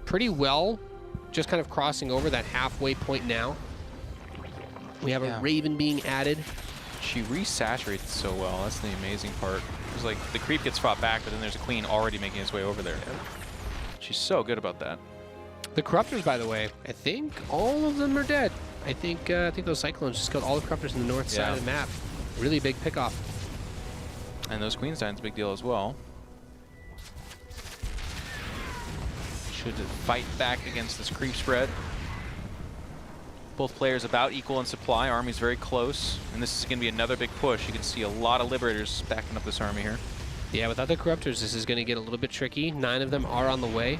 pretty well, just kind of crossing over that halfway point now. We have a Raven being added. She resaturates so well. That's the amazing part. It's like the creep gets fought back, but then there's a queen already making its way over there. She's so good about that. The Corruptors, by the way, I think all of them are dead. I think those Cyclones just killed all the Corruptors in the north side of the map. Really big pickoff. And those Queen's Dying's a big deal as well. Should fight back against this creep spread. Both players about equal in supply. Army's very close, and this is going to be another big push. You can see a lot of Liberators backing up this army here. Yeah, without the Corruptors, this is going to get a little bit tricky. 9 of them are on the way.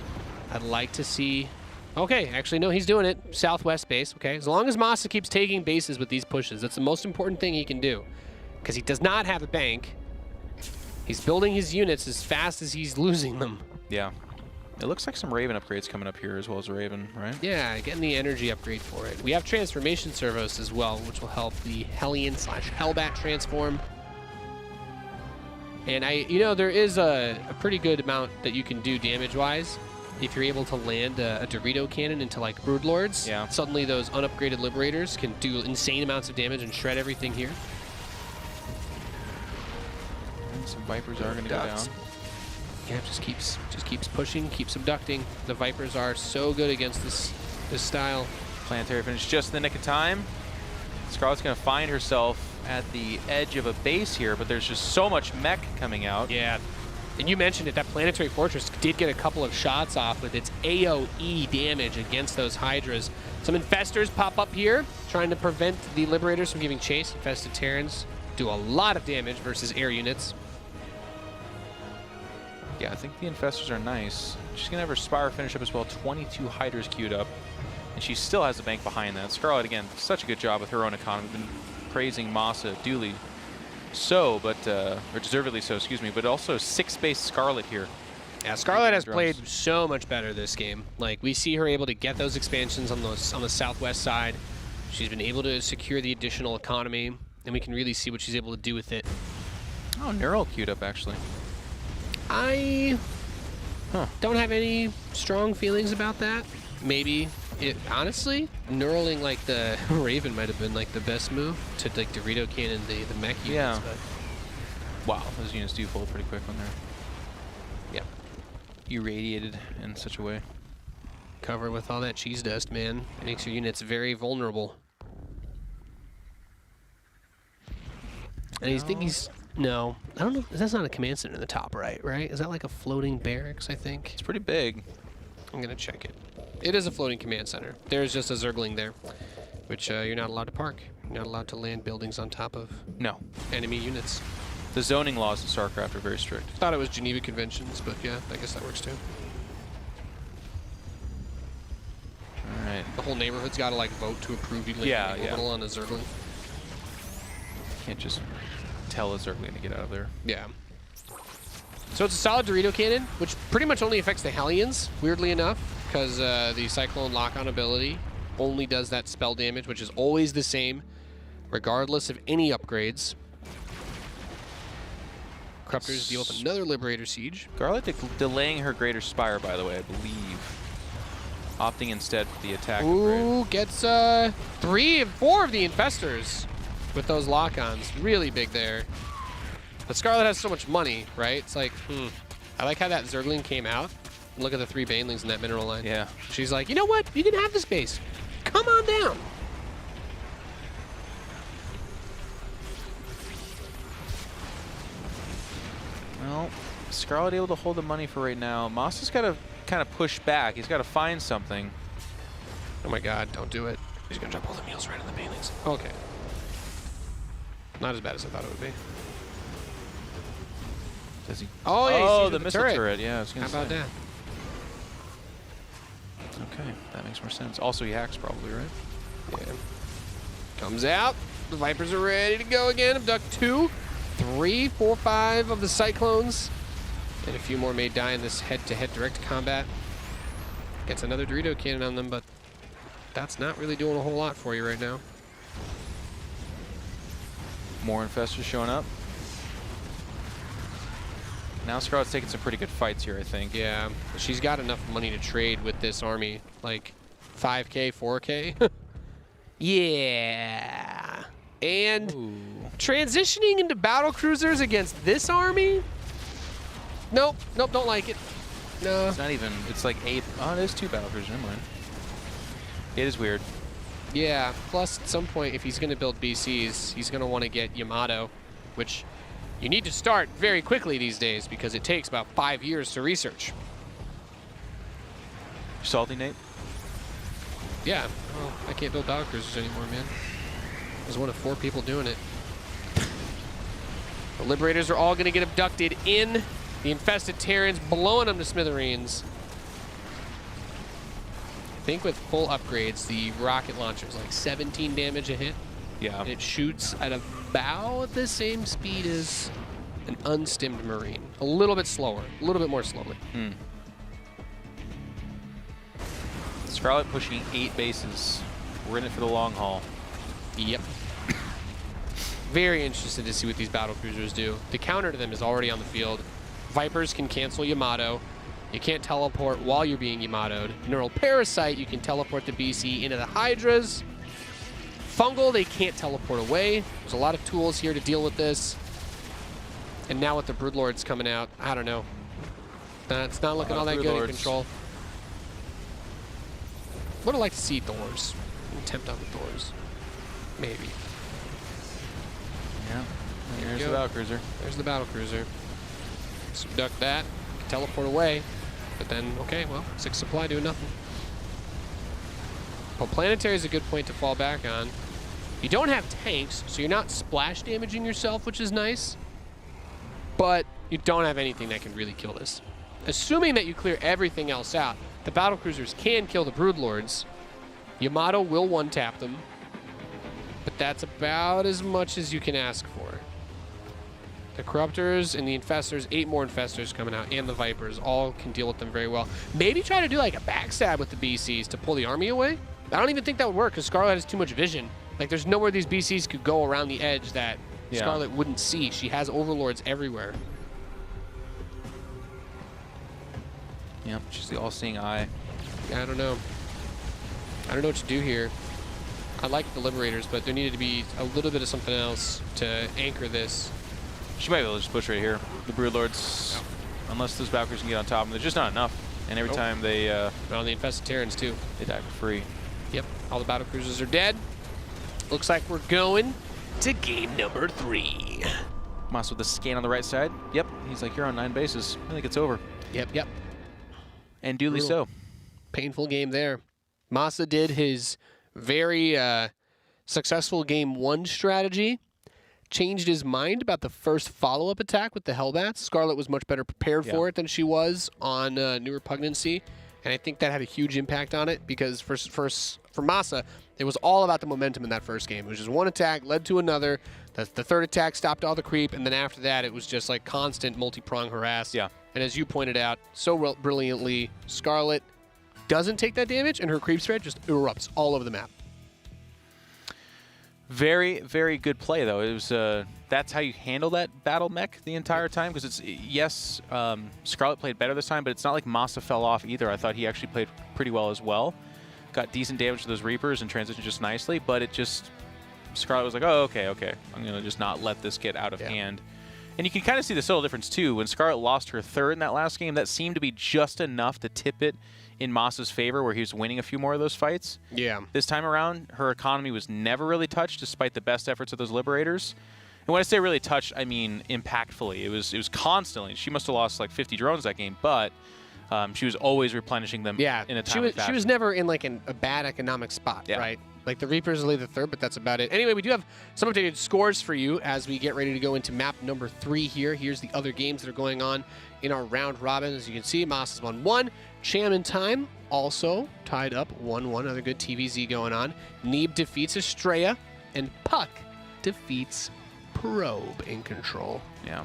I'd like to see... Okay, actually, no, he's doing it. Southwest base, okay? As long as MaSa keeps taking bases with these pushes, that's the most important thing he can do. Because he does not have a bank. He's building his units as fast as he's losing them. Yeah. It looks like some Raven upgrades coming up here as well as Raven, right? Yeah, getting the energy upgrade for it. We have transformation servos as well, which will help the Hellion/Hellbat transform. And there is a pretty good amount that you can do damage-wise. If you're able to land a Dorito cannon into like Broodlords, suddenly those unupgraded Liberators can do insane amounts of damage and shred everything here. And some Vipers are going to go down. Yeah, just keeps pushing, keeps abducting. The Vipers are so good against this style. Planetary finish just in the nick of time. Scarlett's going to find herself at the edge of a base here, but there's just so much mech coming out. Yeah. And you mentioned it, that Planetary Fortress did get a couple of shots off with its AoE damage against those Hydras. Some Infestors pop up here, trying to prevent the Liberators from giving chase. Infested Terrans do a lot of damage versus air units. Yeah, I think the Infestors are nice. She's going to have her Spire finish up as well. 22 Hydras queued up. And she still has the bank behind that. Scarlett, again, such a good job with her own economy. Been praising MaSa duly so, but, or deservedly so, excuse me, but also 6-base Scarlett here. Yeah, Scarlett has played so much better this game. Like, we see her able to get those expansions on the southwest side. She's been able to secure the additional economy, and we can really see what she's able to do with it. Oh, Neural queued up, actually. I don't have any strong feelings about that. Maybe, honestly, neuraling like the Raven might have been like the best move to like Dorito cannon the mech units. Yeah. But wow, those units do fold pretty quick when they're irradiated in such a way. Cover with all that cheese dust, man. It makes your units very vulnerable. And no, I don't know. That's not a command center in the top right? Is that like a floating barracks, I think? It's pretty big. I'm going to check it. It is a floating command center. There's just a Zergling there, which you're not allowed to park. You're not allowed to land buildings on top of enemy units. The zoning laws of StarCraft are very strict. Thought it was Geneva Conventions, but yeah, I guess that works too. All right. The whole neighborhood's got to like vote to approve you landing an orbital on a Zergling. Can't just tell a Zergling to get out of there. Yeah. So it's a solid Dorito cannon, which pretty much only affects the Hellions, weirdly enough, because the Cyclone lock-on ability only does that spell damage, which is always the same, regardless of any upgrades. Corruptors deal with another Liberator Siege. Scarlett delaying her Greater Spire, by the way, I believe. Opting instead for the attack. Ooh, gets 3 of 4 of the Infestors with those lock-ons. Really big there. But Scarlett has so much money, right? It's like, I like how that Zergling came out. Look at the 3 Banelings in that mineral line. Yeah. She's like, you know what? You can have the space. Come on down. Well, Scarlett able to hold the money for right now. MaSa's got to kind of push back. He's got to find something. Oh my god, don't do it. He's gonna drop all the meals right on the paintings. Okay. Not as bad as I thought it would be. Does he? Oh, yeah, oh, he's the missile turret. Yeah, I was How gonna say. about that? Okay, that makes more sense. Also, he hacks probably, right? Yeah. Comes out. The Vipers are ready to go again. Abduct 2, 3, 4, 5 of the Cyclones. And a few more may die in this head-to-head direct combat. Gets another Dorito cannon on them, but that's not really doing a whole lot for you right now. More infestors showing up. Now Scarlett's taking some pretty good fights here, I think. Yeah, she's got enough money to trade with this army. Like 5K, 4K. Yeah. And transitioning into battle cruisers against this army? Nope, nope, don't like it. No. It's not even, it's like 8. Oh, it is 2 battle cruisers, never mind. It is weird. Yeah, plus at some point, if he's going to build BCs, he's going to want to get Yamato, which you need to start very quickly these days because it takes about 5 years to research. Salty, Nate? Yeah, well, I can't build battle cruisers anymore, man. I was one of 4 people doing it. The Liberators are all going to get abducted in. The infested Terrans blowing them to smithereens. I think with full upgrades, the rocket launcher is like 17 damage a hit. Yeah. And it shoots at about the same speed as an unstimmed Marine. A little bit slower, a little bit more slowly. Scarlett pushing 8 bases. We're in it for the long haul. Yep. Very interested to see what these battle cruisers do. The counter to them is already on the field. Vipers can cancel Yamato. You can't teleport while you're being Yamatoed. Neural Parasite, you can teleport the BC into the Hydras. Fungal, they can't teleport away. There's a lot of tools here to deal with this. And now with the Broodlords coming out, I don't know. It's not looking all that good in control. Would have liked to see Thors. Attempt on the Thors. Maybe. Yeah. There's the battle cruiser. There's the battle cruiser. Subduct that. Teleport away. But then, okay, well, 6 supply doing nothing. Well, planetary is a good point to fall back on. You don't have tanks, so you're not splash damaging yourself, which is nice. But you don't have anything that can really kill this. Assuming that you clear everything else out, the battle cruisers can kill the Broodlords. Yamato will one-tap them. But that's about as much as you can ask for. The Corruptors and the Infestors, 8 more Infestors coming out, and the Vipers, all can deal with them very well. Maybe try to do like a backstab with the BCs to pull the army away. I don't even think that would work because Scarlett has too much vision. Like, there's nowhere these BCs could go around the edge that Scarlett wouldn't see. She has overlords everywhere. Yep, she's the all-seeing eye. I don't know. I don't know what to do here. I like the Liberators, but there needed to be a little bit of something else to anchor this. She might be able to just push right here. The Broodlords, unless those Valkyries can get on top of them, there's just not enough. And every time they... on the infested Terrans, too. They die for free. Yep, all the battle cruisers are dead. Looks like we're going to game number 3. MaSa with the scan on the right side. Yep, he's like, you're on 9 bases. I think it's over. Yep, yep. And duly so. Painful game there. MaSa did his very successful game 1 strategy. Changed his mind about the first follow-up attack with the Hellbats. Scarlett was much better prepared for it than she was on New Repugnancy. And I think that had a huge impact on it because for MaSa, it was all about the momentum in that first game. It was just one attack led to another. The third attack stopped all the creep. And then after that, it was just like constant multi-prong harass. Yeah. And as you pointed out so brilliantly, Scarlett doesn't take that damage and her creep spread just erupts all over the map. Very, very good play, though. It was that's how you handle that battle mech the entire time. Because it's yes, Scarlett played better this time, but it's not like MaSa fell off either. I thought he actually played pretty well as well. Got decent damage to those Reapers and transitioned just nicely. But it just Scarlett was like, oh, okay, I'm gonna just not let this get out of hand. And you can kind of see the subtle difference too. When Scarlett lost her third in that last game, that seemed to be just enough to tip it in MaSa's favor, where he was winning a few more of those fights. Yeah. This time around, her economy was never really touched, despite the best efforts of those Liberators. And when I say really touched, I mean impactfully. It was constantly. She must have lost like 50 drones that game, but She was always replenishing them in a timely fashion. She was never in like a bad economic spot, right? Like the Reapers lead the third, but that's about it. Anyway, we do have some updated scores for you as we get ready to go into map number 3 here. Here's the other games that are going on in our round robin. As you can see, MaSa's won 1. Cham and Time also tied up 1-1. Another good TvZ going on. Neeb defeats Estrella, and Puck defeats Probe in control. Yeah.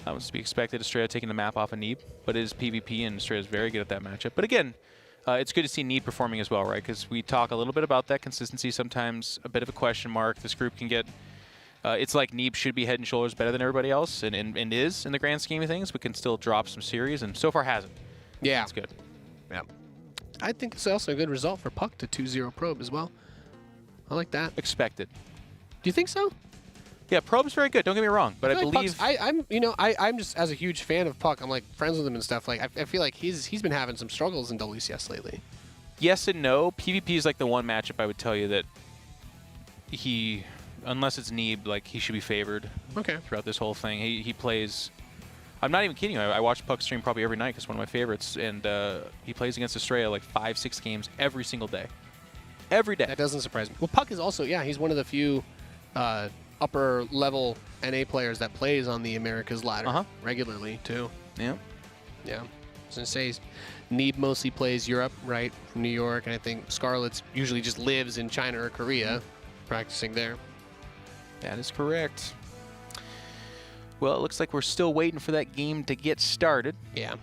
That was to be expected. Estrella taking the map off of Neeb, but it is PvP, and Estrella is very good at that matchup. But again, it's good to see Neeb performing as well, right? Because we talk a little bit about that consistency. Sometimes a bit of a question mark. This group can get... it's like Neeb should be head and shoulders better than everybody else, and is in the grand scheme of things, but can still drop some series, and so far hasn't. Yeah. That's good. Yeah. I think it's also a good result for Puck to 2-0 Probe as well. I like that. Expected. Do you think so? Yeah, Probe's very good. Don't get me wrong, but I believe I'm just as a huge fan of Puck. I'm like friends with him and stuff. Like I feel like he's been having some struggles in WCS lately. Yes and no. PvP is like the one matchup I would tell you that he, unless it's Neeb, like he should be favored. Okay. Throughout this whole thing, he plays. I'm not even kidding you. I watch Puck stream probably every night because one of my favorites, and he plays against Estrella like 5-6 games every single day. Every day. That doesn't surprise me. Well, Puck is also he's one of the few. Upper level NA players that plays on the Americas ladder regularly too. Yeah. Yeah. I was gonna say Neeb mostly plays Europe, right? From New York, and I think Scarlett usually just lives in China or Korea, practicing there. That is correct. Well, it looks like we're still waiting for that game to get started. Yeah.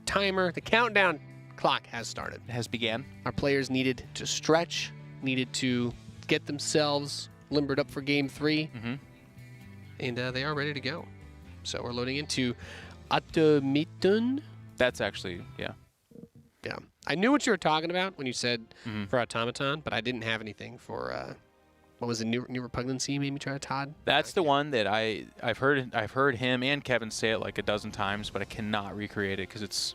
Timer, the countdown clock has started. It has began. Our players needed to stretch, needed to get themselves limbered up for game 3, and they are ready to go. So we're loading into Automaton. That's actually, yeah. Yeah. I knew what you were talking about when you said for Automaton, but I didn't have anything for, what was it, New Repugnancy made me try to Todd? That's the one that I've heard him and Kevin say it like a dozen times, but I cannot recreate it because it's...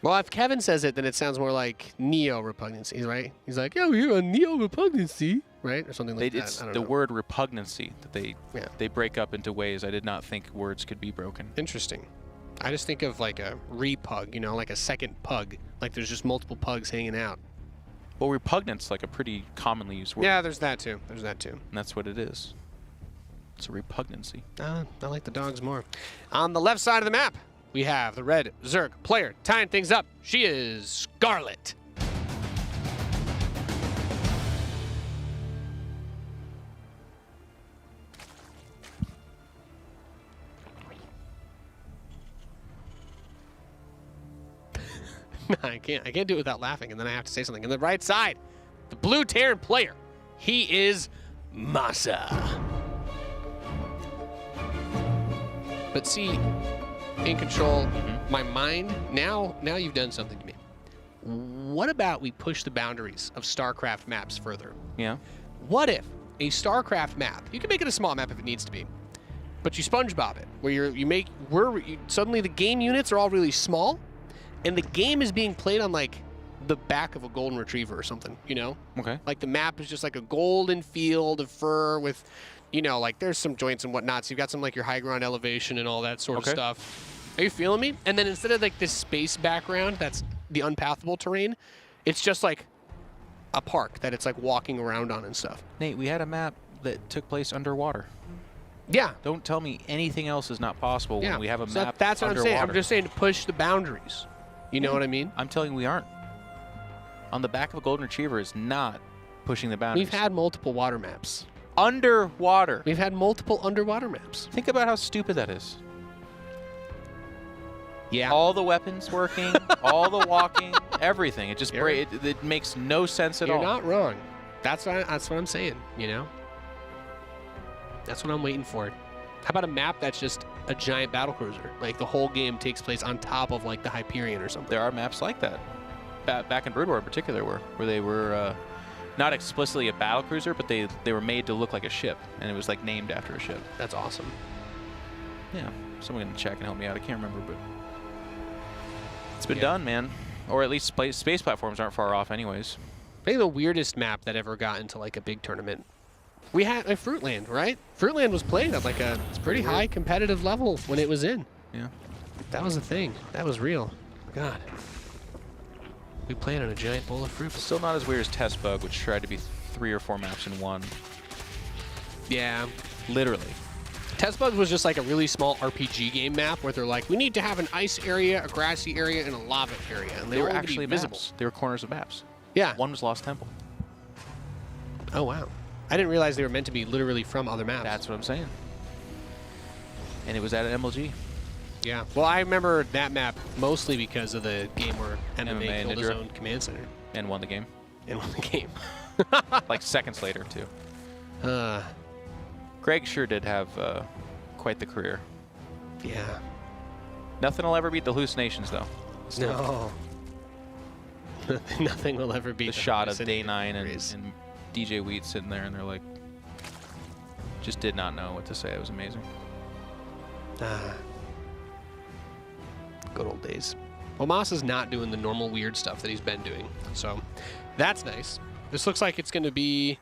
Well, if Kevin says it, then it sounds more like Neo Repugnancy, right? He's like, yeah, we're on Neo Repugnancy, right? Or something like that. It's the word repugnancy that they break up into ways I did not think words could be broken. Interesting. I just think of like a repug, you know, like a second pug. Like there's just multiple pugs hanging out. Well, repugnant's like a pretty commonly used word. Yeah, there's that too. There's that too. And that's what it is. It's a repugnancy. I like the dogs more. On the left side of the map, we have the red Zerg player tying things up. She is Scarlett. I can't do it without laughing, and then I have to say something. On the right side, the blue Terran player. He is MaSa. But see, in control, my mind, now you've done something to me. What about we push the boundaries of StarCraft maps further? Yeah. What if a StarCraft map, you can make it a small map if it needs to be, but you SpongeBob it, where suddenly the game units are all really small, and the game is being played on like the back of a golden retriever or something, you know? Okay. Like the map is just like a golden field of fur with, you know, like there's some joints and whatnot. So you've got some like your high ground elevation and all that sort of stuff. Are you feeling me? And then instead of like this space background, that's the unpathable terrain, it's just like a park that it's like walking around on and stuff. Nate, we had a map that took place underwater. Yeah. Don't tell me anything else is not possible when we have a map That's what underwater. I'm saying. I'm just saying to push the boundaries. You know what I mean? I'm telling you we aren't. On the back of a golden retriever is not pushing the boundaries. We've had multiple water maps. Underwater. We've had multiple underwater maps. Think about how stupid that is. Yeah. All the weapons working, all the walking, everything. It just it makes no sense at all. You're not wrong. That's what I'm saying, you know? That's what I'm waiting for. How about a map that's just a giant battlecruiser? Like the whole game takes place on top of like the Hyperion or something. There are maps like that. Back in Brood War in particular, where they were not explicitly a battlecruiser, but they were made to look like a ship, and it was like named after a ship. That's awesome. Yeah, someone in the chat can help me out. I can't remember, but it's been done, man. Or at least space platforms aren't far off, anyways. I think the weirdest map that ever got into like a big tournament, we had like Fruitland, right? Fruitland was played at like a pretty high competitive level when it was in. Yeah. That was a thing. That was real. God. We played on a giant bowl of fruit. Still not as weird as Test Bug, which tried to be 3 or 4 maps in one. Yeah. Literally. Test Bug was just like a really small RPG game map where they're like, we need to have an ice area, a grassy area, and a lava area. And They were all actually visible. maps. They were corners of maps. Yeah. One was Lost Temple. Oh, wow. I didn't realize they were meant to be literally from other maps. That's what I'm saying. And it was at MLG. Yeah. Well, I remember that map mostly because of the game where MMA killed his Nidra. own command center And won the game. and won the game. Like seconds later, too. Uh, Greg sure did have quite the career. yeah. Nothing will ever beat the hallucinations, though. Still, No. Nothing will ever beat the shot of hallucinating Day 9 memories. and DJ Wheat sitting there, and they're like, just did not know what to say. It was amazing. Good old days. Well, MaSa's not doing the normal weird stuff that he's been doing, so that's nice. This looks like it's going to be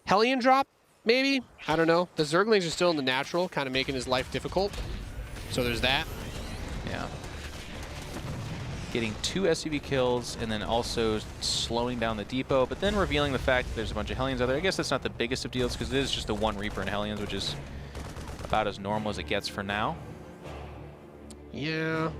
Hellion drop, maybe? I don't know. The Zerglings are still in the natural, kind of making his life difficult. So there's that. Yeah. Getting 2 SUV kills and then also slowing down the depot, but then revealing the fact that there's a bunch of Hellions out there. I guess that's not the biggest of deals because it is just the 1 Reaper and Hellions, which is about as normal as it gets for now. Yeah.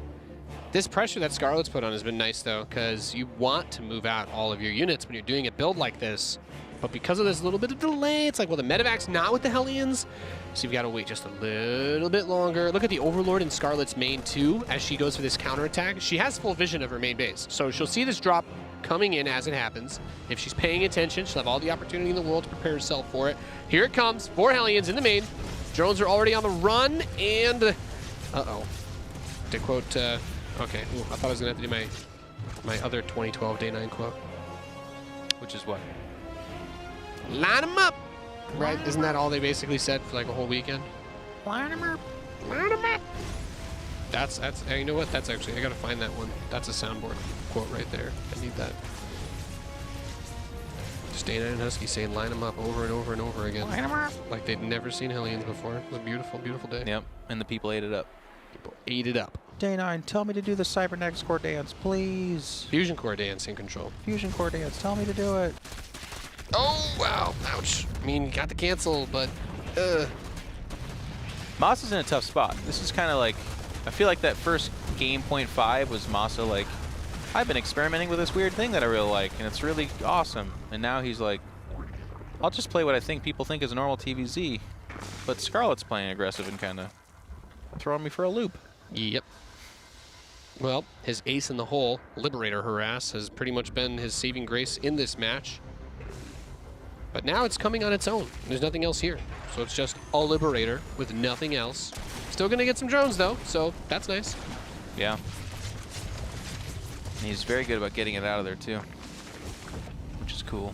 This pressure that Scarlett's put on has been nice, though, because you want to move out all of your units when you're doing a build like this. But because of this little bit of delay, it's like, well, the medevac's not with the Hellions, so you've got to wait just a little bit longer. Look at the Overlord in Scarlett's main, too, as she goes for this counterattack. She has full vision of her main base, so she'll see this drop coming in as it happens. If she's paying attention, she'll have all the opportunity in the world to prepare herself for it. Here it comes, 4 Hellions in the main. Drones are already on the run, and... uh-oh. To quote... okay, ooh, I thought I was going to have to do my other 2012 Day 9 quote. Which is what? Line them up! Right? Isn't that all they basically said for like a whole weekend? Line them up. Line them up! That's you know what? That's actually, I gotta find that one. That's a soundboard quote right there. I need that. Just Day 9 and Husky saying line them up over and over and over again. Line them up. Like they'd never seen Hellions before. It was a beautiful, beautiful day. Yep, and the people ate it up. People ate it up. Day 9, tell me to do the Cybernetics Core dance, please. Fusion Core dance in control. Fusion Core dance, tell me to do it. Oh, wow. Ouch. I mean, got to cancel, but... MaSa's in a tough spot. This is kind of like, I feel like that first game .5 was MaSa like, I've been experimenting with this weird thing that I really like, and it's really awesome. And now he's like, I'll just play what I think people think is a normal TvZ. But Scarlett's playing aggressive and kind of throwing me for a loop. Yep. Well, his ace in the hole, Liberator Harass, has pretty much been his saving grace in this match. But now it's coming on its own. There's nothing else here. So it's just a Liberator with nothing else. Still going to get some drones, though, so that's nice. Yeah. And he's very good about getting it out of there, too. Which is cool.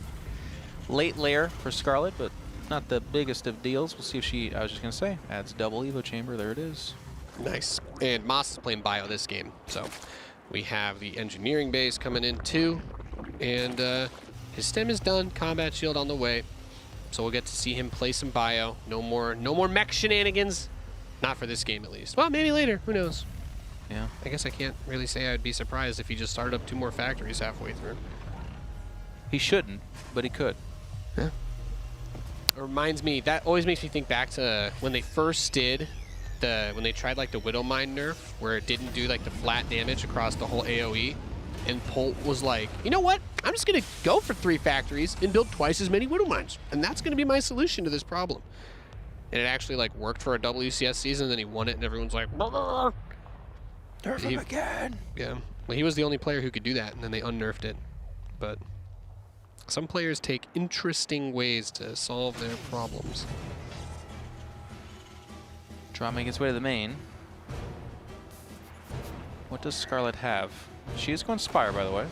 Late layer for Scarlett, but not the biggest of deals. We'll see if she, I was just going to say, adds double Evo chamber. There it is. Nice. And MaSa's playing bio this game. So we have the engineering base coming in, too. And his stem is done. Combat shield on the way. So we'll get to see him play some bio. No more mech shenanigans. Not for this game, at least. Well, maybe later. Who knows? Yeah. I guess I can't really say I'd be surprised if he just started up 2 more factories halfway through. He shouldn't, but he could. Yeah. It reminds me, that always makes me think back to when they first did when they tried like the Widowmine nerf, where it didn't do like the flat damage across the whole AoE, and Polt was like, you know what? I'm just gonna go for 3 factories and build twice as many Widowmines, and that's gonna be my solution to this problem. And it actually like worked for a WCS season, and then he won it, and everyone's like, nerf him again. Yeah. Well, he was the only player who could do that, and then they unnerfed it. But some players take interesting ways to solve their problems. Draw making its way to the main. What does Scarlett have? She is going Spire, by the way.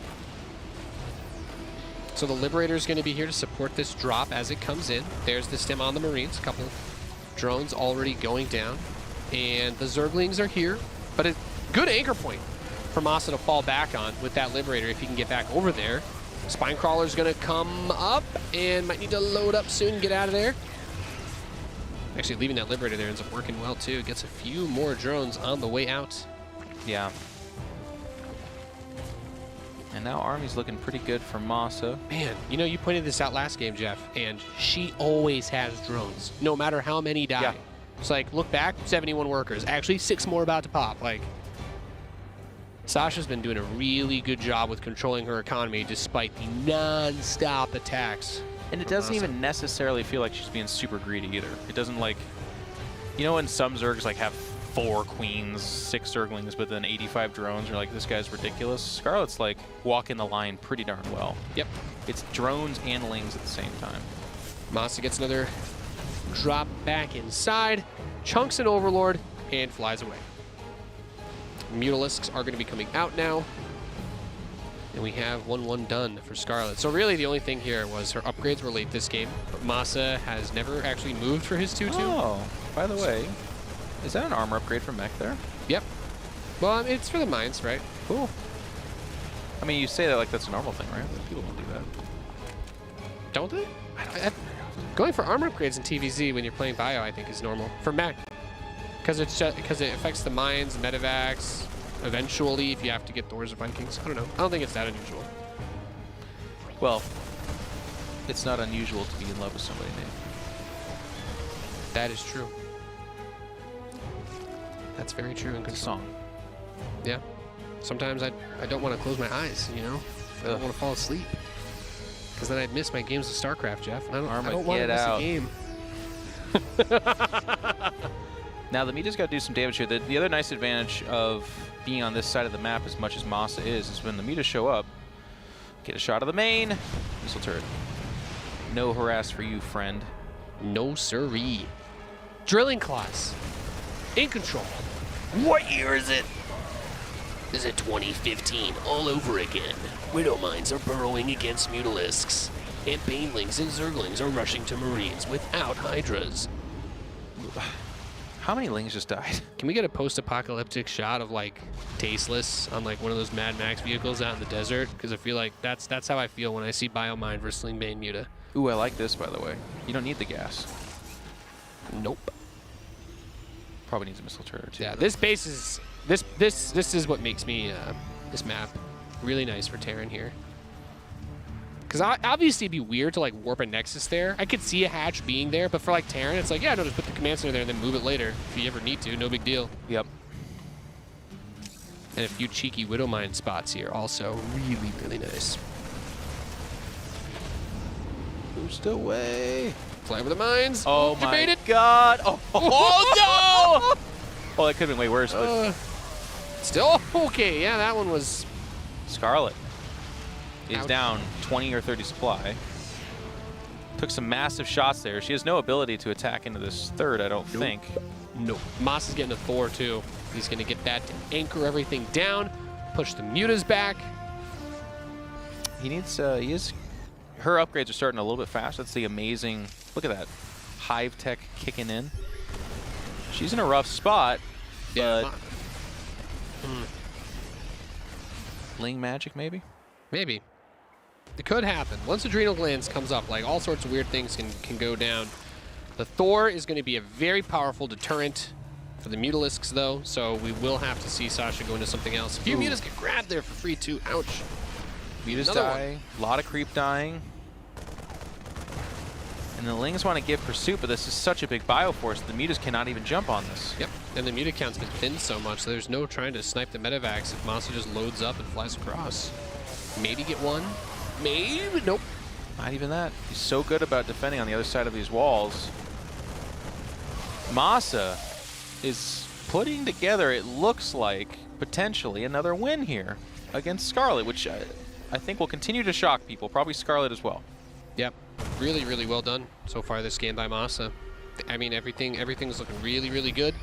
So the Liberator is going to be here to support this drop as it comes in. There's the stem on the Marines. A couple drones already going down. And the Zerglings are here. But a good anchor point for MaSa to fall back on with that Liberator if he can get back over there. Spinecrawler's going to come up and might need to load up soon and get out of there. Actually, leaving that Liberator there ends up working well, too. Gets a few more drones on the way out. Yeah. And now Army's looking pretty good for MaSa. Man, you know, you pointed this out last game, Jeff, and she always has drones, no matter how many die. Yeah. It's like, look back, 71 workers. Actually, 6 more about to pop. Like, Sasha's been doing a really good job with controlling her economy despite the non-stop attacks. And it doesn't even necessarily feel like she's being super greedy either. It doesn't like, you know when some Zergs like have 4 queens, 6 Zerglings, but then 85 drones, you're like, this guy's ridiculous. Scarlett's like walking the line pretty darn well. Yep. It's drones and lings at the same time. MaSa gets another drop back inside, chunks an Overlord, and flies away. Mutalisks are going to be coming out now. And we have 1-1 done for Scarlett. So really the only thing here was her upgrades were late this game, but MaSa has never actually moved for his 2-2. Oh, by the way, is that an armor upgrade from Mech there? Yep. Well, I mean, it's for the mines, right? Cool. I mean, you say that like that's a normal thing, right? People don't do that. Don't they? Going for armor upgrades in TvZ when you're playing Bio, I think, is normal. For mech. Because it affects the mines, medevacs, eventually if you have to get Thors or Vikings. I don't know. I don't think it's that unusual. Well, it's not unusual to be in love with somebody, Nate. That is true. That's very true in Good Control. song. Yeah. Sometimes I don't want to close my eyes, you know? I don't want to fall asleep. Because then I'd miss my games of StarCraft, Jeff. And I don't want to miss a game. Now, the Meta's got to do some damage here. The other nice advantage of being on this side of the map as much as MaSa is when the Meta show up, get a shot of the main. Missile turret. No harass for you, friend. No siree. Drilling class. In Control. What year is it? Is it 2015 all over again? Widow mines are burrowing against Mutalisks, and Banelings and Zerglings are rushing to Marines without Hydras. How many lings just died? Can we get a post-apocalyptic shot of like Tasteless on like one of those Mad Max vehicles out in the desert? Because I feel like that's how I feel when I see Biomine versus Slingbane Muta. Ooh, I like this, by the way. You don't need the gas. Nope. Probably needs a missile turret or two. Yeah, this base is this is what makes me this map really nice for Terran here. Because obviously it'd be weird to like warp a Nexus there. I could see a hatch being there, but for like Terran, it's like, yeah, no, just put the command center there and then move it later if you ever need to. No big deal. Yep. And a few cheeky Widowmine spots here also. Really, really nice. Boost away. Fly over the mines. Oh my Debated. god. Oh, no! Oh, that could have been way worse, but Still okay. Yeah, that one was. Scarlett is Ouch. down 20 or 30 supply. Took some massive shots there. She has no ability to attack into this third, I don't think. Nope. MaSa's getting a Thor too. He's gonna get that to anchor everything down, push the Mutas back. He needs, her upgrades are starting a little bit fast. That's the amazing, look at that. Hive tech kicking in. She's in a rough spot, but Ling magic maybe? Maybe. It could happen. Once Adrenal Glands comes up, like all sorts of weird things can go down. The Thor is going to be a very powerful deterrent for the Mutalisks though, so we will have to see Sasha go into something else. A few Mutas get grabbed there for free too. Ouch. Mutas Another die, a lot of creep dying. And the Lings want to give pursuit, but this is such a big bioforce, the Mutas cannot even jump on this. Yep, and the Muta count's been thinned so much, so there's no trying to snipe the medevacs if MaSa just loads up and flies across. Maybe get one. Maybe. Nope. Not even that. He's so good about defending on the other side of these walls. MaSa is putting together, it looks like, potentially another win here against Scarlett, which I think will continue to shock people, probably Scarlett as well. Yep. Really, really well done so far this game by MaSa. I mean, everything's looking really, really good.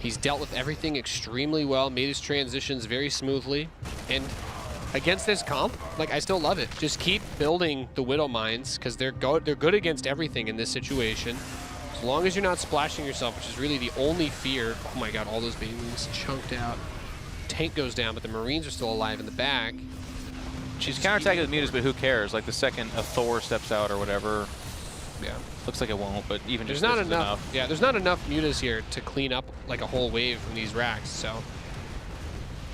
He's dealt with everything extremely well, made his transitions very smoothly, and against this comp, like, I still love it. Just keep building the Widow Mines, because they're good against everything in this situation. As long as you're not splashing yourself, which is really the only fear. Oh my god, all those babies chunked out. Tank goes down, but the Marines are still alive in the back. She's counterattacking with Mutas, but who cares? Like the second a Thor steps out or whatever. Yeah. Looks like it won't, but even There's just not this is enough. Yeah, there's not enough Mutas here to clean up like a whole wave from these racks, so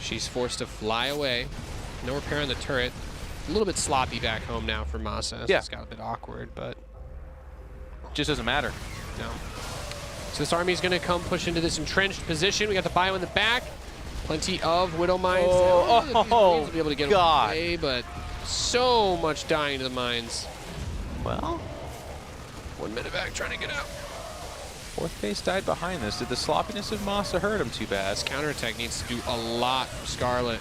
she's forced to fly away. No repair on the turret. A little bit sloppy back home now for MaSa. Yeah. It's got a bit awkward, but Just doesn't matter. no. So this army's going to come push into this entrenched position. We got the bio in the back. Plenty of Widow Mines. Oh, These Marines will be able to get God. away, but so much dying to the mines. Well, One medevac trying to get out. fourth base died behind this. Did the sloppiness of MaSa hurt him too bad? This counterattack needs to do a lot for Scarlett.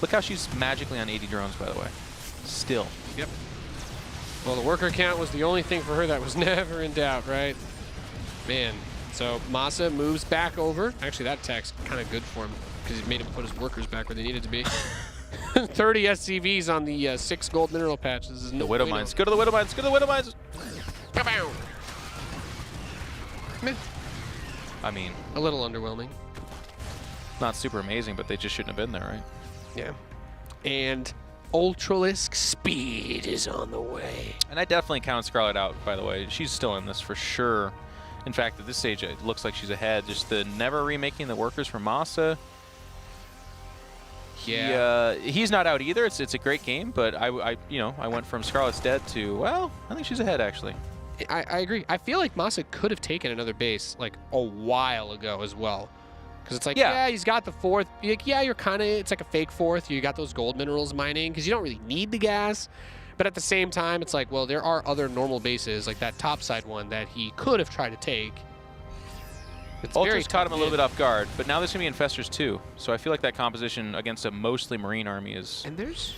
Look how she's magically on 80 drones, by the way. Still. Yep. Well, the worker count was the only thing for her that was never in doubt, right? Man. So MaSa moves back over. Actually, that attack's kind of good for him because it made him put his workers back where they needed to be. 30 SCVs on the 6 gold mineral patch. This is no The Widow bueno. Mines. Go to the Widow Mines. Go to the Widow Mines. Pow, pow. Meh. I mean, A little underwhelming. not super amazing, but they just shouldn't have been there, right? Yeah. And Ultralisk speed is on the way. And I definitely count Scarlett out, by the way. She's still in this for sure. In fact, at this stage, it looks like she's ahead. Just the never remaking the workers for MaSa. Yeah. He's not out either. It's a great game, but I went from Scarlett's dead to, well, I think she's ahead, actually. I agree. I feel like MaSa could have taken another base like a while ago as well. Because it's like, yeah, he's got the fourth. Like, yeah, you're kind of, it's like a fake fourth. You got those gold minerals mining because you don't really need the gas. But at the same time, it's like, well, there are other normal bases, like that topside one that he could have tried to take. It's very Ultra's caught him a little tough. bit off guard, but now there's going to be Infestors too. So I feel like that composition against a mostly Marine army is... And there's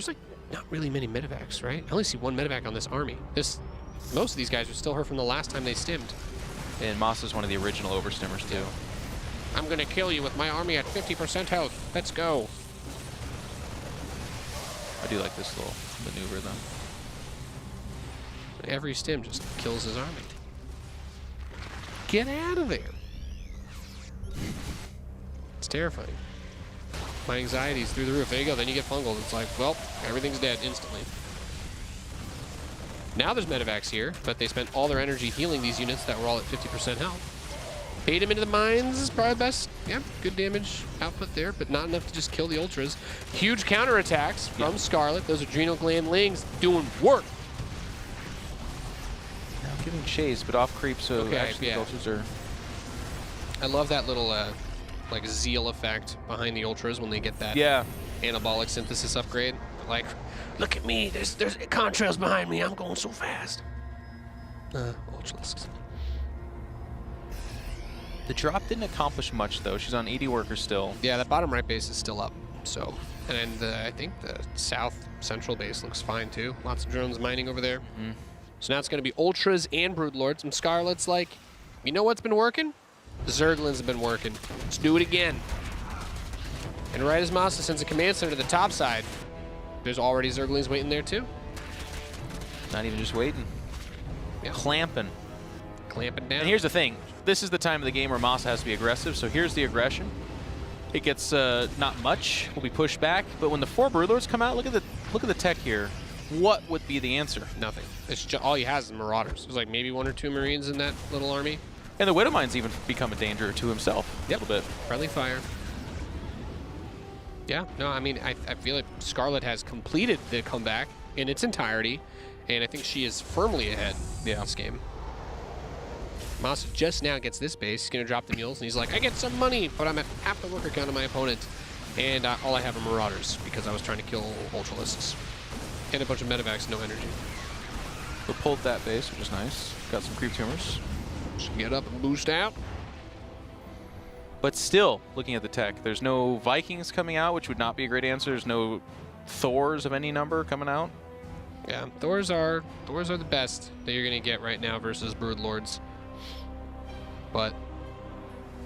like not really many medevacs, right? I only see one medevac on this army. Most of these guys are still her from the last time they stimmed. And MaSa's one of the original overstimmers too. I'm gonna kill you with my army at 50% health. Let's go. I do like this little maneuver though. Every stim just kills his army. Get out of there. It's terrifying. My anxiety's through the roof. There you go. Then you get fungal. It's like, well, everything's dead instantly. Now there's medevacs here, but they spent all their energy healing these units that were all at 50% health. Bait him into the mines is probably best. Yeah, good damage output there, but not enough to just kill the ultras. Huge counterattacks from Scarlett. Those adrenal gland lings doing work. Now giving chase, but off creep, so Okay, actually yeah. the ultras are... I love that little like zeal effect behind the ultras when they get that anabolic synthesis upgrade. Like, look at me, there's contrails behind me, I'm going so fast. Ultralisks. The drop didn't accomplish much though. She's on 80 workers still. Yeah, that bottom right base is still up. So, and I think the south central base looks fine too. Lots of drones mining over there. So now it's going to be ultras and broodlords. And Scarlett's like, you know what's been working? The Zerglings have been working. Let's do it again. And right as MaSa sends a command center to the top side, there's already Zerglings waiting there too. Not even just waiting. Yeah. Clamping. Clamping down. And here's the thing. This is the time of the game where MaSa has to be aggressive, so here's the aggression. It gets not much, will be pushed back, but when the 4 broodlords come out, look at the tech here. What would be the answer? Nothing. It's just, all he has is marauders. There's like maybe 1 or 2 Marines in that little army. And the Widow Mine's even become a danger to himself a little bit. Friendly fire. Yeah, no, I mean, I feel like Scarlett has completed the comeback in its entirety, and I think she is firmly ahead in this game. MaSa just now gets this base. He's going to drop the mules, and he's like, I get some money, but I'm at half the worker count of my opponent. And all I have are marauders, because I was trying to kill ultralisks. And a bunch of medevacs, no energy. We pulled that base, which is nice. Got some creep tumors. Just get up and boost out. But still, looking at the tech, there's no Vikings coming out, which would not be a great answer. There's no Thors of any number coming out. Yeah, Thors are the best that you're going to get right now versus broodlords. But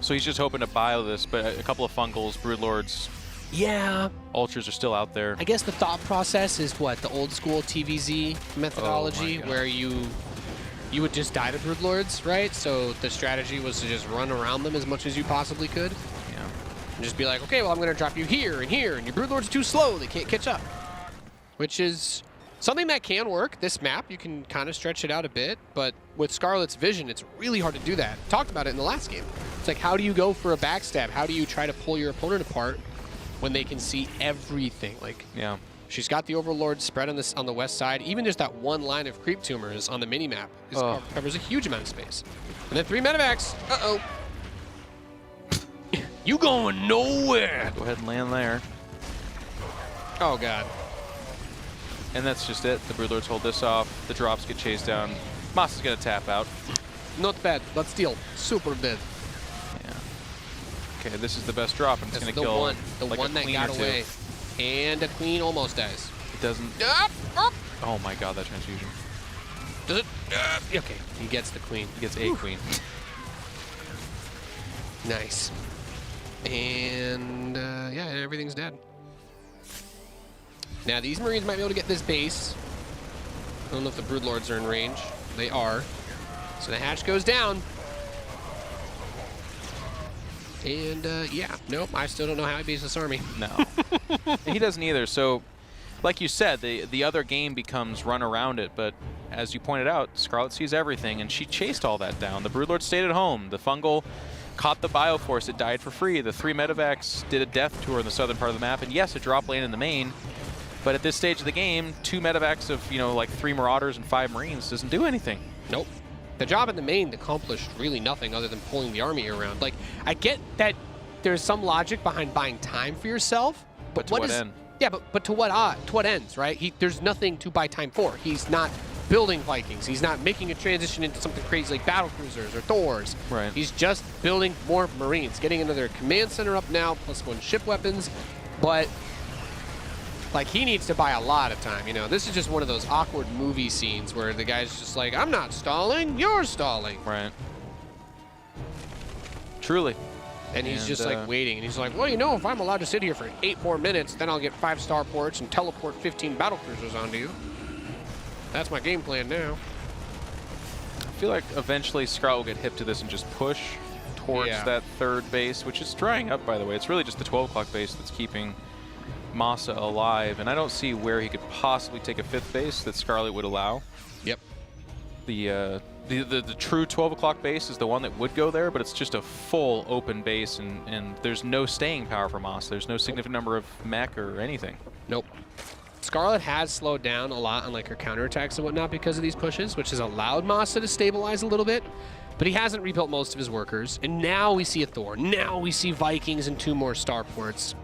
so he's just hoping to bio this, but a couple of fungals, broodlords, yeah, ultras are still out there. I guess the thought process is what, the old school TvZ methodology, where you would just die to broodlords, right? So the strategy was to just run around them as much as you possibly could. Yeah. And just be like, okay, well, I'm going to drop you here, and your broodlords are too slow, they can't catch up. Which is something that can work. This map, you can kind of stretch it out a bit, but with Scarlett's vision, it's really hard to do that. Talked about it in the last game. It's like, how do you go for a backstab? How do you try to pull your opponent apart when they can see everything. Like, Yeah. she's got the Overlord spread on the west side. Even just that one line of creep tumors on the mini-map covers a huge amount of space. And then 3 medevacs. Uh-oh. You going nowhere. Go ahead and land there. Oh, God. And that's just it. The Broodlords hold this off. The drops get chased down. MaSa's going to tap out. Not bad, but still super bad. Yeah. Okay, this is the best drop, and it's going to kill the like one a that queen got or two. away. And a queen almost dies. It doesn't. Up, up. Oh my God, that transfusion. Does it? Okay, he gets the queen. He gets a queen. Nice. And yeah, everything's dead. Now these Marines might be able to get this base. I don't know if the Broodlords are in range. They are. So the hatch goes down. And yeah, nope, I still don't know how he beats this army. No. He doesn't either. So, like you said, the other game becomes run around it, but as you pointed out, Scarlett sees everything, and she chased all that down. The Broodlord stayed at home. The Fungal caught the Bioforce. It died for free. The 3 medevacs did a death tour in the southern part of the map, and yes, a drop lane in the main, but at this stage of the game, 2 medevacs of, you know, like 3 Marauders and 5 Marines doesn't do anything. Nope. The job in the main accomplished really nothing other than pulling the army around. Like, I get that there's some logic behind buying time for yourself, but to what end? Yeah, but to what ends, right? There's nothing to buy time for. He's not building Vikings. He's not making a transition into something crazy like battle cruisers or Thors. Right. He's just building more Marines, getting another command center up now, +1 ship weapons, but like, he needs to buy a lot of time, you know. This is just one of those awkward movie scenes where the guy's just like, I'm not stalling, you're stalling. Right. Truly. And he's just like waiting, and he's like, well, you know, if I'm allowed to sit here for 8 more minutes, then I'll get 5 starports and teleport 15 battle cruisers onto you. That's my game plan now. I feel like eventually Scarlett will get hip to this and just push towards that 3rd base, which is drying up, by the way. It's really just the 12 o'clock base that's keeping MaSa alive, and I don't see where he could possibly take a 5th base that Scarlett would allow. Yep. The true 12 o'clock base is the one that would go there, but it's just a full open base, and there's no staying power for MaSa. There's no significant number of mech or anything. Nope. Scarlett has slowed down a lot on like her counterattacks and whatnot because of these pushes, which has allowed MaSa to stabilize a little bit, but he hasn't rebuilt most of his workers, and now we see a Thor. Now we see Vikings and 2 more starports.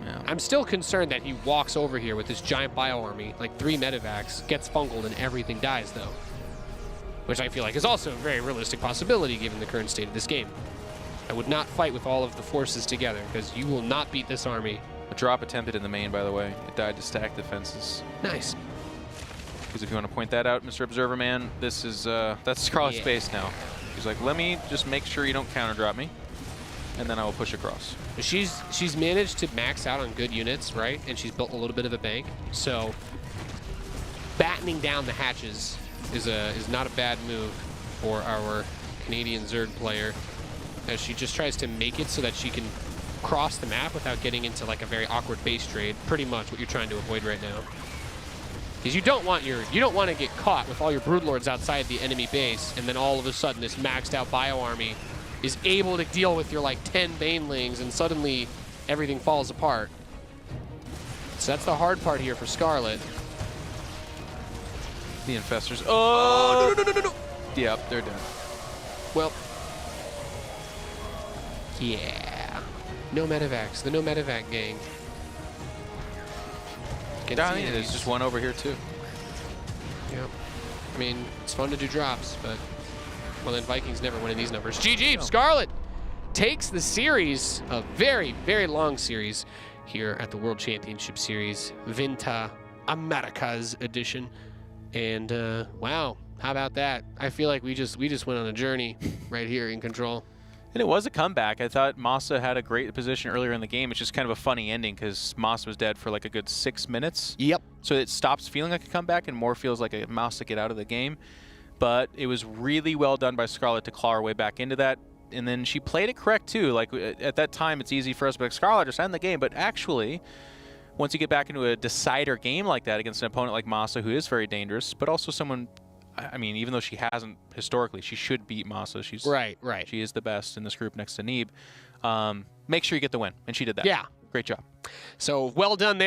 Yeah. I'm still concerned that he walks over here with this giant bio army, like 3 medevacs, gets fungled, and everything dies, though. Which I feel like is also a very realistic possibility given the current state of this game. I would not fight with all of the forces together, because you will not beat this army. A drop attempted in the main, by the way. It died to stack defenses. Nice. Because if you want to point that out, Mr. Observer Man, this is that's Scarlett's base now. He's like, let me just make sure you don't counter drop me, and then I will push across. She's managed to max out on good units, right? And she's built a little bit of a bank. So battening down the hatches is not a bad move for our Canadian Zerg player, as she just tries to make it so that she can cross the map without getting into like a very awkward base trade. Pretty much what you're trying to avoid right now. Because you don't want to get caught with all your Broodlords outside the enemy base, and then all of a sudden this maxed out bio army is able to deal with your like 10 Banelings, and suddenly everything falls apart. So that's the hard part here for Scarlett. The Infestors. Oh, no. Yep, they're dead. Well, yeah. No medevacs. The no medevac gang. There's just one over here, too. Yeah. I mean, it's fun to do drops, but, well, then Vikings never win in these numbers. GG, No. Scarlett takes the series, a very, very long series here at the World Championship Series, Vinta Americas edition. And, wow, how about that? I feel like we just went on a journey right here in Control. And it was a comeback. I thought MaSa had a great position earlier in the game. It's just kind of a funny ending because MaSa was dead for like a good 6 minutes. Yep. So it stops feeling like a comeback and more feels like a MaSa get out of the game. But it was really well done by Scarlett to claw her way back into that. And then she played it correct too. Like at that time, it's easy for us to be like, Scarlett, just end the game. But actually, once you get back into a decider game like that against an opponent like MaSa, who is very dangerous, but also someone, I mean, even though she hasn't historically, she should beat MaSa. She's Right. She is the best in this group next to Neeb. Make sure you get the win, and she did that. Yeah, Great job. So well done there.